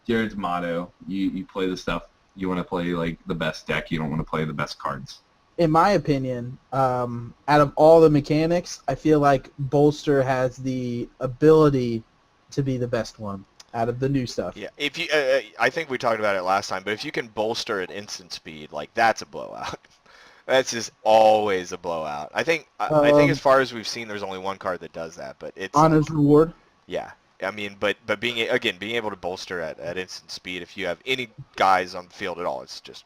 motto. You play the stuff you want to play, like the best deck. You don't want to play the best cards. In my opinion, out of all the mechanics, I feel like Bolster has the ability to be the best one out of the new stuff. Yeah, if you, I think we talked about it last time, but if you can bolster at instant speed, like that's a blowout. That's just always a blowout. I think as far as we've seen, there's only one card that does that, but it's Honor's Reward. Yeah, I mean, but being able to bolster at instant speed, if you have any guys on the field at all, it's just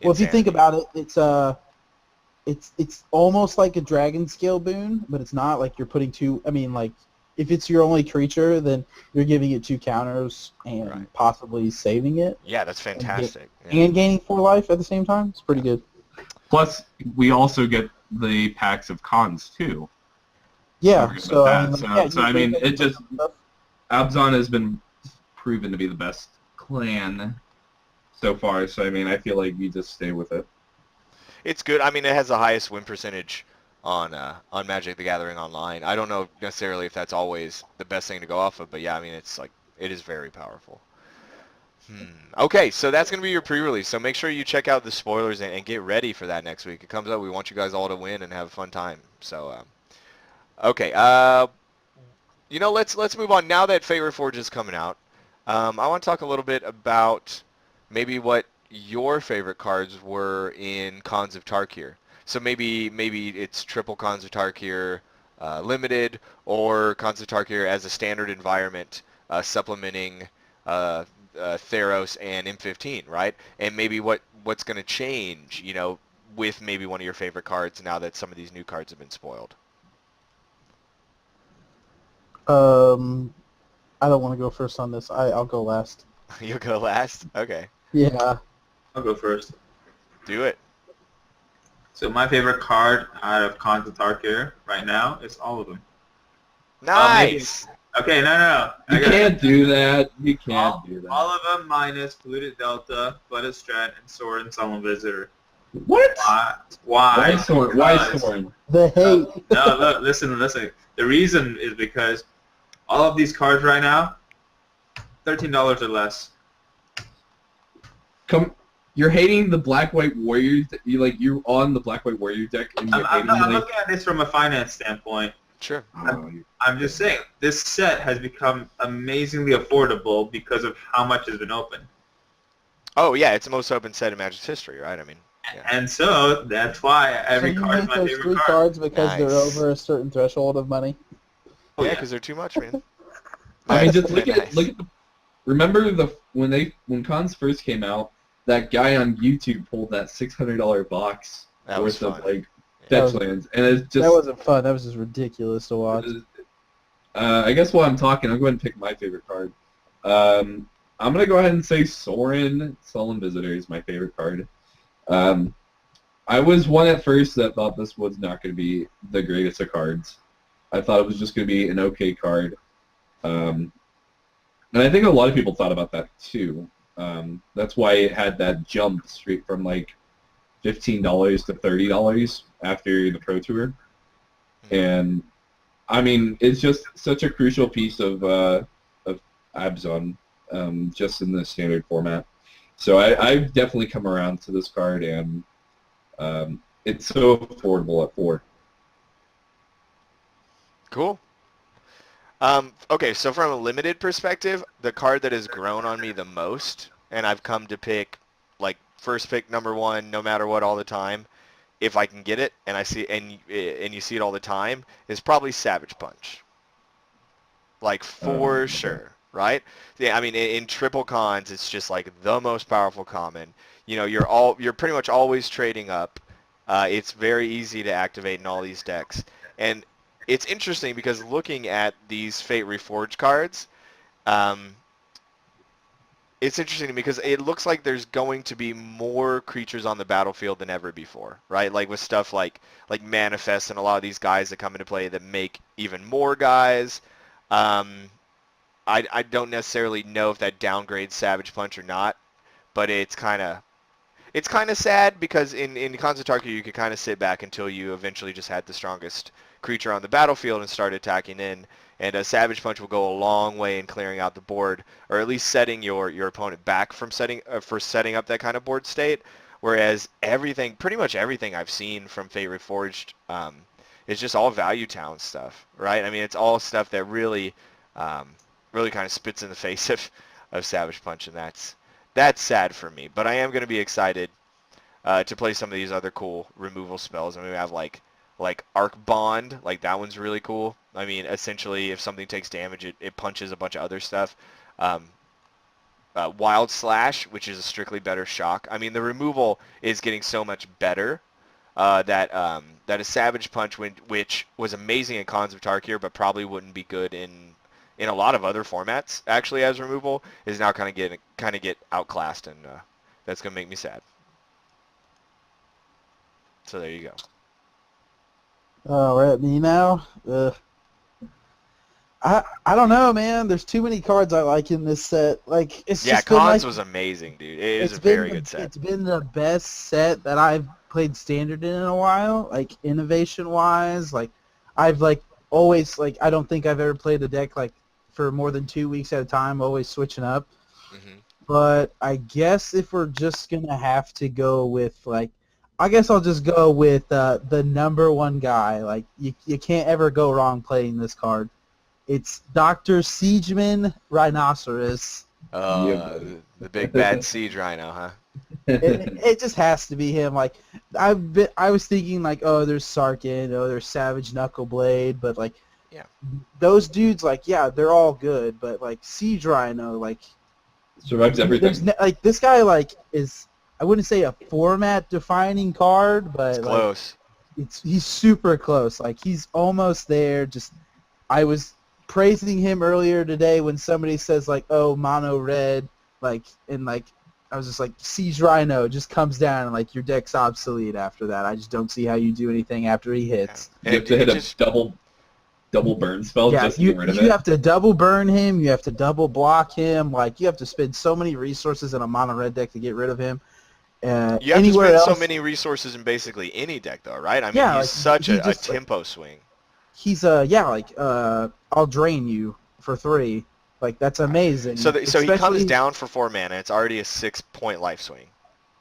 Well, if you think insanity. about it, it's almost like a dragon scale boon, but it's not. Like you're putting two. I mean, like if it's your only creature, then you're giving it 2 counters and Right. possibly saving it. Yeah, that's fantastic. Yeah. And gaining 4 life at the same time. It's pretty good. Plus, we also get the packs of cons too. Yeah. Forget So about I mean, that. like, yeah, So you I mean, take it just stuff. Abzan has been proven to be the best clan so far. So I mean, I feel like you just stay with it. It's good. I mean, it has the highest win percentage on Magic the Gathering Online. I don't know necessarily if that's always the best thing to go off of, but yeah, I mean, it's like it is very powerful. Okay, so that's going to be your pre-release. So make sure you check out the spoilers and get ready for that next week. It comes out. We want you guys all to win and have a fun time. So, okay. Let's move on. Now that Fate Reforged is coming out, I want to talk a little bit about maybe what your favorite cards were in Khans of Tarkir. So maybe it's triple Khans of Tarkir limited, or Khans of Tarkir as a standard environment, supplementing Theros and M15, right? And maybe what's going to change, with maybe one of your favorite cards now that some of these new cards have been spoiled. I don't want to go first on this. I'll go last. You'll go last? Okay. Yeah. I'll go first. Do it. So my favorite card out of Khans of Tarkir right now is all of them. Nice! Okay, no. You can't do that. You can't do that. All of them minus Polluted Delta, Flooded Strat, and Sword and Solemn Visitor. What? Why? Why Soren? Why Soren? The hate. No, look, listen. The reason is because all of these cards right now, $13 or less. You're hating the Black White Warriors. You're on the Black White Warrior deck, and you're I'm hating looking at this from a finance standpoint. Sure. I'm just saying, this set has become amazingly affordable because of how much has been open. Oh, yeah, it's the most open set in Magic's history, right? I mean, yeah. And so, that's why every so you card is make my those favorite 3 card. cards because they're Nice. over a certain threshold of money. Oh, Yeah, yeah. because they're too much, man. I mean, just Nice. look at the. Remember when Cons first came out, that guy on YouTube pulled that $600 box That was worth of fun. fetch lands, and it's just. That wasn't fun. That was just ridiculous to watch. I guess while I'm talking, I'll go ahead and pick my favorite card. I'm gonna go ahead and say Soren Sullen Visitor is my favorite card. I was one at first that thought this was not going to be the greatest of cards. I thought it was just going to be an okay card. And I think a lot of people thought about that too. That's why it had that jump straight from like $15 to $30 after the Pro Tour. And I mean, it's just such a crucial piece of Abzan, just in the standard format. So I've definitely come around to this card, and it's so affordable at 4. Cool. Okay, so from a limited perspective, the card that has grown on me the most, and I've come to pick, like, first pick number 1, no matter what, all the time, if I can get it, and I see, and you see it all the time, is probably Savage Punch. Like, for sure, right? Yeah, I mean, in triple cons, it's just like the most powerful common. You're pretty much always trading up. It's very easy to activate in all these decks, and it's interesting because looking at these Fate Reforged cards, it's interesting to me because it looks like there's going to be more creatures on the battlefield than ever before, right? Like with stuff like Manifest and a lot of these guys that come into play that make even more guys. I don't necessarily know if that downgrades Savage Punch or not, but it's kind of sad because in Khans of Tarkir you could kind of sit back until you eventually just had the strongest creature on the battlefield and start attacking in. And a Savage Punch will go a long way in clearing out the board, or at least setting your opponent back from setting up that kind of board state. Whereas pretty much everything I've seen from Fate Reforged is just all value town stuff, right? I mean, it's all stuff that really really kind of spits in the face of Savage Punch, and that's sad for me. But I am going to be excited to play some of these other cool removal spells. I mean, we have like Arc Bond, like that one's really cool. I mean, essentially, if something takes damage, it punches a bunch of other stuff. Wild Slash, which is a strictly better shock. I mean, the removal is getting so much better that a Savage Punch, which was amazing in Khans of Tarkir, but probably wouldn't be good in a lot of other formats actually as removal, is now kind of get outclassed, and that's gonna make me sad. So there you go. Oh, we're at me now. I don't know, man. There's too many cards I like in this set. Like it's Yeah, just been Khans like, was amazing, dude. It is a been very the- good set. It's been the best set that I've played Standard in a while. Like innovation wise, like I've like always like I don't think I've ever played a deck like for more than 2 weeks at a time. Always switching up. Hmm. But I guess if we're just gonna have to go with like, I guess I'll just go with the number one guy. Like you can't ever go wrong playing this card. It's Dr. Siegeman Rhinoceros. Yeah. The big bad siege rhino, huh? It just has to be him. Like I was thinking like, oh, there's Sarkin, oh, there's Savage Knuckleblade, but like, Yeah. those dudes, like, yeah, they're all good, but like Siege Rhino, like, Survives everything. like this guy like is, I wouldn't say a format defining card, but It's like, close. he's super close. Like he's almost there. Just I was praising him earlier today when somebody says like, oh, mono red, like, and like I was just like, Siege Rhino just comes down and like your deck's obsolete after that. I just don't see how you do anything after he hits. Yeah. You have to hit just- a double burn spell Yeah, just to you, get rid of you it. have to double burn him. You have to double block him. Like you have to spend so many resources in a mono red deck to get rid of him. You have to Anywhere spend else, so many resources in basically any deck, though, right? I mean, Yeah, he's like, such he a just, like- tempo swing. he's I'll drain you for 3. Like that's amazing. So he comes Especially- down for 4 mana. It's already a 6-point life swing,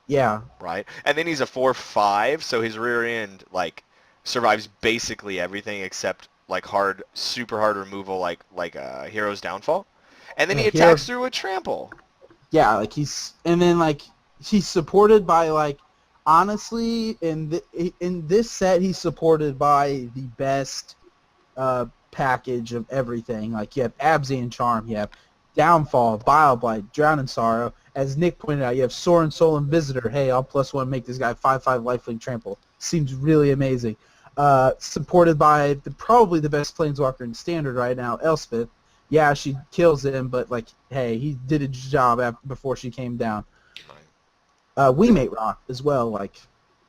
Yeah, right? And then he's a 4/5, so his rear end like survives basically everything except like super hard removal, like Hero's Downfall. And then Yeah, he attacks through a trample. yeah. Like he's supported by like, honestly in this set he's supported by the best package of everything. Like you have Absian Charm, you have Downfall, Bile Blight, Drown in Sorrow. As Nick pointed out, you have Sorin Soul and Visitor. Hey, I'll +1 make this guy 5/5 lifelink trample. Seems really amazing. Supported by probably the best Planeswalker in Standard right now, Elspeth. Yeah, she kills him, but like, hey, he did a job before she came down. We Mate Rock as well. Like,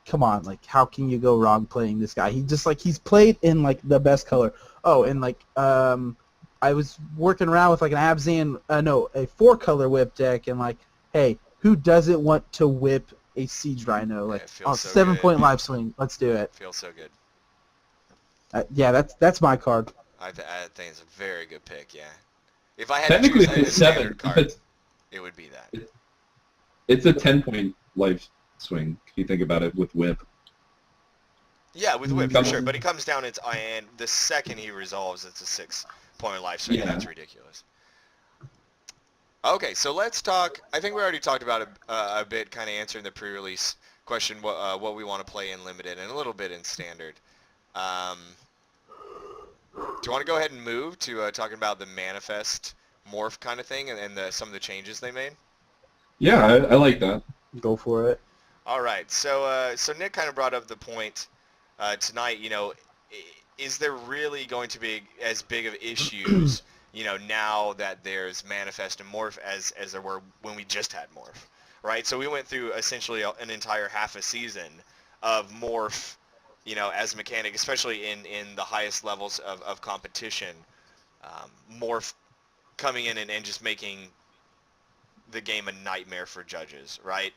come on, like, how can you go wrong playing this guy? He just like he's played in like the best color. Oh, and like I was working around with like an Absian, a 4-color whip deck, and like, hey, who doesn't want to whip a Siege Rhino? Like, it feels so 7-point good. life swing. Let's do it. Feels so good. Yeah, that's my card. I think it's a very good pick. Yeah. If I had Technically, to choose it's a standard 7. card, it would be that. It's a 10-point life swing if you think about it with whip. Yeah, with whip for Comes- sure. But he comes down, and the second he resolves, it's a 6-point life swing. Yeah. That's ridiculous. Okay, so let's talk. I think we already talked about it a bit, kind of answering the pre-release question, what we want to play in limited and a little bit in standard. Do you want to go ahead and move to talking about the manifest morph kind of thing and some of the changes they made? Yeah, I like that. Go for it. All right, so Nick kind of brought up the point tonight. You know, is there really going to be as big of issues now that there's manifest and morph as there were when we just had morph, right? So we went through essentially an entire half a season of morph, as a mechanic, especially in the highest levels of competition, morph coming in and just making the game a nightmare for judges, right?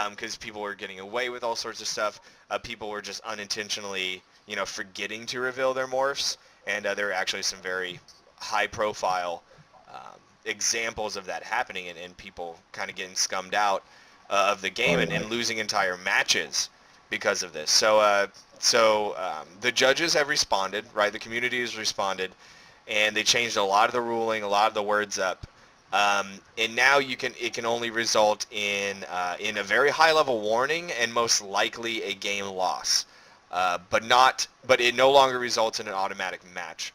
Because people were getting away with all sorts of stuff. People were just unintentionally, forgetting to reveal their morphs, and there were actually some very high-profile examples of that happening, and people kind of getting scummed out of the game and losing entire matches because of this. So the judges have responded, right? The community has responded, and they changed a lot of the ruling, a lot of the words up. And now it can only result in a very high-level warning and most likely a game loss, but it no longer results in an automatic match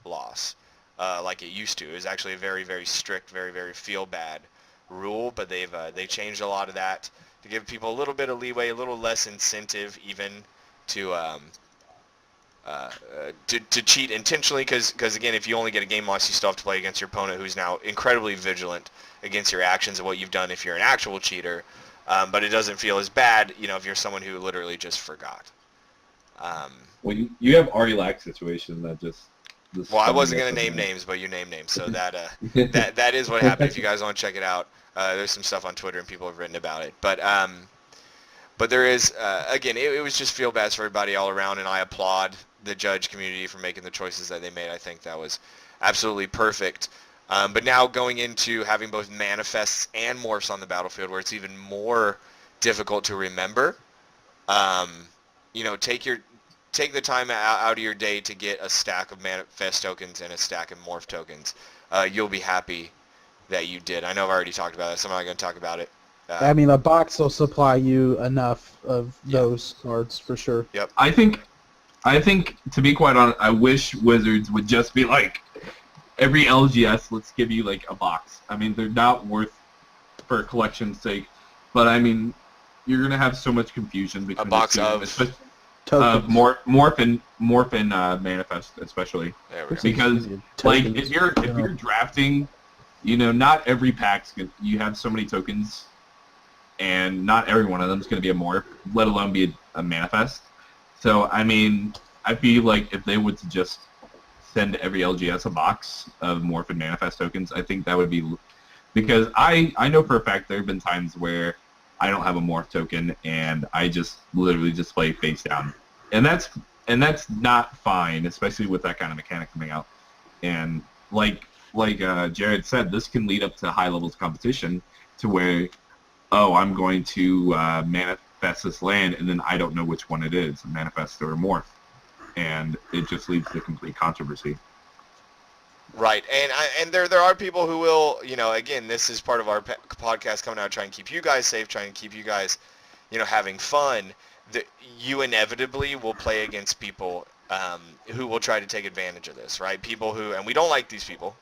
loss like it used to. It was actually a very, very strict, very, very feel-bad rule, but they changed a lot of that to give people a little bit of leeway, a little less incentive even to cheat intentionally, because again, if you only get a game loss, you still have to play against your opponent, who's now incredibly vigilant against your actions and what you've done if you're an actual cheater. But it doesn't feel as bad, if you're someone who literally just forgot. Well, you have Arilac situation that just. Well, I wasn't going to name names, but you named names, so that is what happened. If you guys want to check it out, there's some stuff on Twitter and people have written about it. But there is, again, it was just feel bad for everybody all around, and I applaud the judge community for making the choices that they made. I think that was absolutely perfect. But now going into having both manifests and morphs on the battlefield, where it's even more difficult to remember, take the time out of your day to get a stack of manifest tokens and a stack of morph tokens. You'll be happy that you did. I know I've already talked about it, so I'm not going to talk about it. I mean, a box will supply you enough of those cards for sure. Yep. I think, to be quite honest, I wish Wizards would just be like, every LGS, let's give you like a box. I mean, they're not worth for collection's sake, but I mean, you're gonna have so much confusion between a box the two, of Tokens. morph and manifest especially. There we go. Because like if you're drafting, not every pack's good. You have so many tokens, and not every one of them is going to be a morph, let alone be a manifest. So I mean, I feel like if they would to just send every LGS a box of morph and manifest tokens, I think that would be, because I know for a fact there have been times where I don't have a morph token and I just literally just play face down, and that's not fine, especially with that kind of mechanic coming out. And like Jared said, this can lead up to high levels of competition to where, oh, I'm going to manifest this land, and then I don't know which one it is, manifest or morph, and it just leads to complete controversy. Right, and there are people who will, again, this is part of our podcast coming out, trying to keep you guys safe, trying to keep you guys, having fun. You inevitably will play against people who will try to take advantage of this, right? People who, and we don't like these people.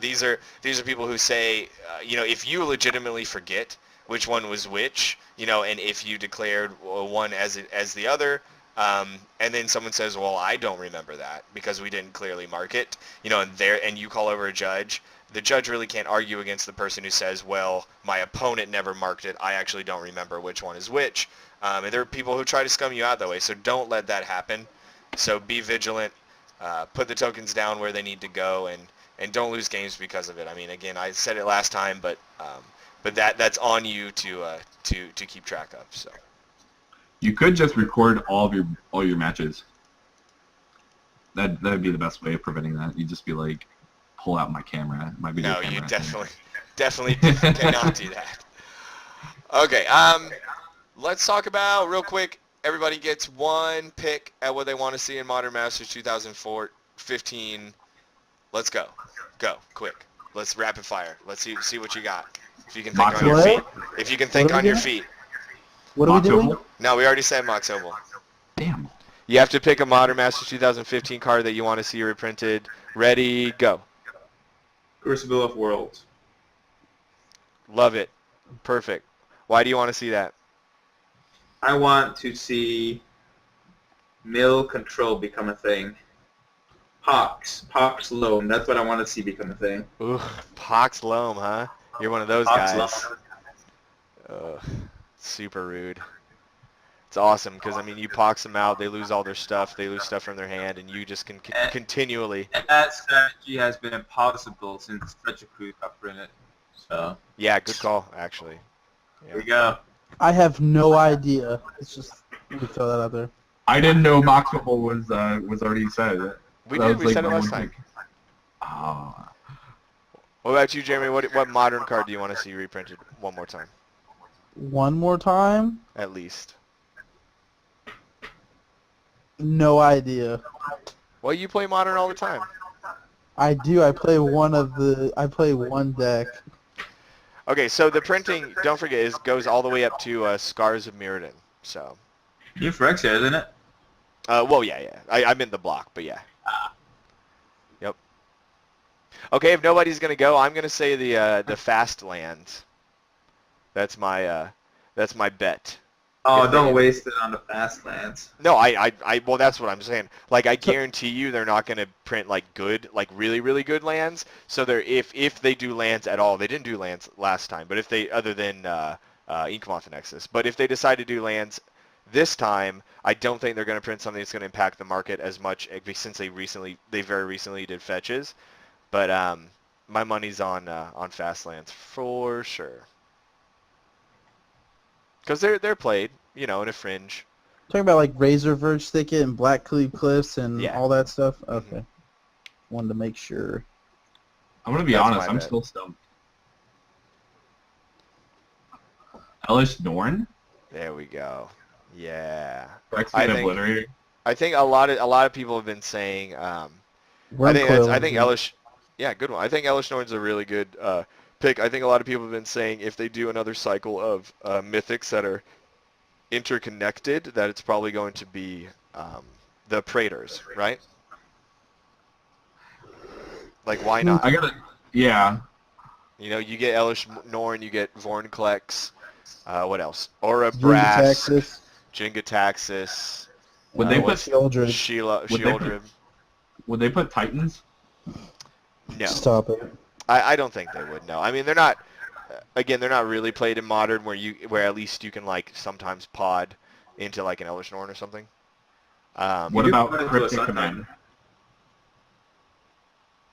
These are people who say, if you legitimately forget which one was which, and if you declared one as the other, and then someone says, well, I don't remember that because we didn't clearly mark it, and you call over a judge, the judge really can't argue against the person who says, well, my opponent never marked it, I actually don't remember which one is which. And there are people who try to scum you out that way, so don't let that happen. So be vigilant, put the tokens down where they need to go, and don't lose games because of it. I mean, again, I said it last time, but that's on you to keep track of. So you could just record all your matches. That'd be the best way of preventing that. You'd just be like, pull out my camera, my video camera. No, you definitely cannot do that. Okay, let's talk about real quick. Everybody gets one pick at what they want to see in Modern Masters 2015. Let's go. Go, quick. Let's rapid fire. Let's see what you got. If you can think on your feet. If you can think on your feet. What are we doing? No, we already said Mox Oval. Damn. You have to pick a Modern Masters 2015 card that you want to see reprinted. Ready, go. Crucible of Worlds. Love it. Perfect. Why do you want to see that? I want to see mill control become a thing. Pox Loam. That's what I want to see become a thing. Ooh, Pox Loam, huh? You're one of those Pox guys. Loam. Super rude. It's awesome because, I mean, you pox them out, they lose all their stuff, they lose stuff from their hand, and you just can continually... And that strategy has been impossible since Fletcher Crew got printed. So, Yeah, good call, actually. here we go. I have no idea. It's just let me throw that out there. I didn't know Moxable was already said. We That did, was, we said it my last one time. pick. Ah. What about you, Jeremy? What modern card do you want to see reprinted one more time? One more time? At least. No idea. Well, you play modern all the time. I do. I play one deck. Okay, so the printing, don't forget, goes all the way up to Scars of Mirrodin. So, You Phyrexia, isn't it? well, yeah. I'm in the block, but yeah. Yep. Okay, if nobody's gonna go, I'm gonna say the fast lands. That's my bet. Oh, don't waste it on the fast lands. No, well, that's what I'm saying. Like, I guarantee you they're not going to print, like, good, like, really, really good lands. So they're, if they do lands at all, they didn't do lands last time, but if they, other than Inkmoth Nexus, but if they decide to do lands this time, I don't think they're going to print something that's going to impact the market as much, since they very recently did fetches. But my money's on fast lands for sure. Because they're played, you know, in a fringe. Talking about like Razor Verge Thicket and Black Cleave Cliffs and Yeah. all that stuff? Okay. Wanted to make sure. I'm going to be That's honest, my I'm bet. still stumped. Elish Norn? There we go. Yeah. Phyrexian Obliterator? I think a lot of people have been saying. I think Elish. Yeah, good one. I think Elish Norn's a really good pick. I think a lot of people have been saying if they do another cycle of mythics that are interconnected, that it's probably going to be the Praetors, right? Like, why not? Yeah. You know, you get Elish Norn, you get Vornklex, what else? Aura Brass, Jingataxis, Would they put Shieldred. Shieldred. Would they put Titans? No. Stop it. I don't think they would. No, I mean they're not. Again, they're not really played in modern, where at least you can like sometimes pod into like an Elish Norn or something. What do about put it into a Cryptic Sun Command? Titan.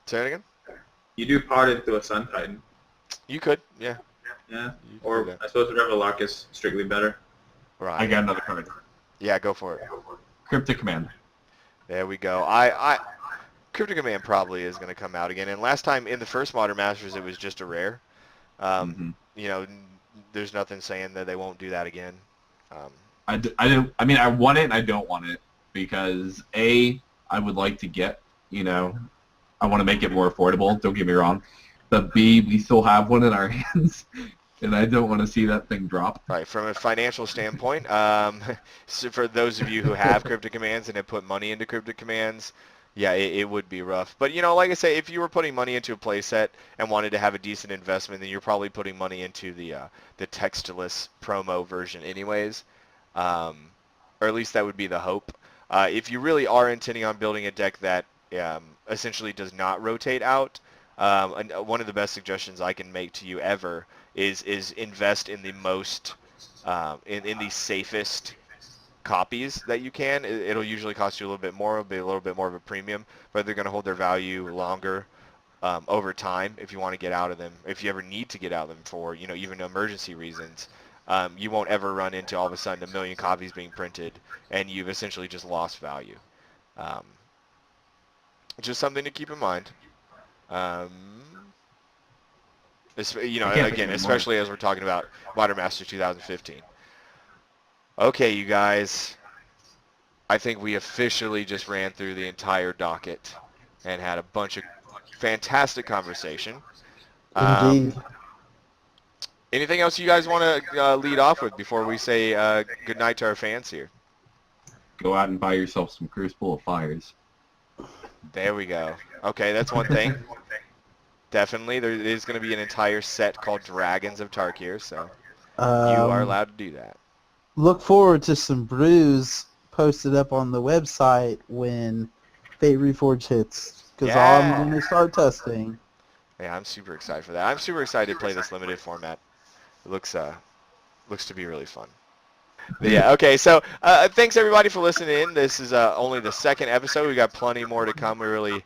Say that again. You do pod into a Sun Titan. You could, yeah. Yeah. You could Or do that. I suppose Revelock is strictly better. Right. I got another card. Yeah, go for it. Cryptic Command. There we go. Cryptic Command probably is going to come out again. And last time in the first Modern Masters, it was just a rare. You know, there's nothing saying that they won't do that again. I want it and I don't want it because A, I would like to get, you know, I want to make it more affordable, don't get me wrong. But B, we still have one in our hands and I don't want to see that thing drop. Right, from a financial standpoint, so for those of you who have Cryptic Commands and have put money into Cryptic Commands, yeah, it would be rough. But, you know, like I say, if you were putting money into a playset and wanted to have a decent investment, then you're probably putting money into the textless promo version anyways. Or at least that would be the hope. If you really are intending on building a deck that essentially does not rotate out, one of the best suggestions I can make to you ever is invest in the most, in the safest copies that you can. It'll usually cost you a little bit more. It'll be a little bit more of a premium, but they're going to hold their value longer over time if you want to get out of them. If you ever need to get out of them for, you know, even emergency reasons, you won't ever run into all of a sudden 1 million copies being printed and you've essentially just lost value. Just something to keep in mind. You know, again, especially as we're talking about Modern Masters 2015. Okay, you guys, I think we officially just ran through the entire docket and had a bunch of fantastic conversation. Indeed. Anything else you guys want to lead off with before we say good night to our fans here? Go out and buy yourself some Crucible of Fires. There we go. Okay, that's one thing. Definitely, there is going to be an entire set called Dragons of Tarkir, so you are allowed to do that. Look forward to some brews posted up on the website when Fate Reforged hits. Because Yeah. I'm going to start testing. Yeah, I'm super excited for that. I'm super excited to play this limited format. It looks to be really fun. But yeah, okay, so thanks everybody for listening in. This is only the second episode. We got plenty more to come. We really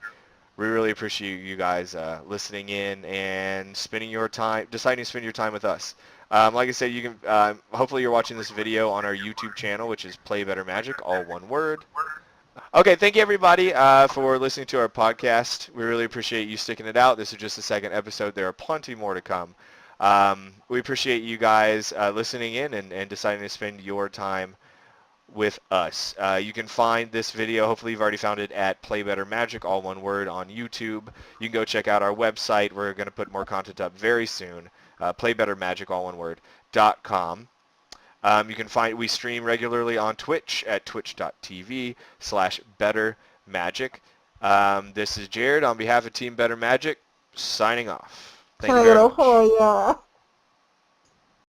appreciate you guys listening in and deciding to spend your time with us. Like I said, you can hopefully you're watching this video on our YouTube channel, which is Play Better Magic, all one word. Okay, thank you everybody for listening to our podcast. We really appreciate you sticking it out. This is just the second episode. There are plenty more to come. We appreciate you guys listening in and deciding to spend your time with us. You can find this video, hopefully you've already found it, at Play Better Magic, all one word, on YouTube. You can go check out our website. We're going to put more content up very soon, playbettermagic, all one word, .com. You can we stream regularly on Twitch at twitch.tv/bettermagic. This is Jared on behalf of Team Better Magic, signing off. Thank you very much.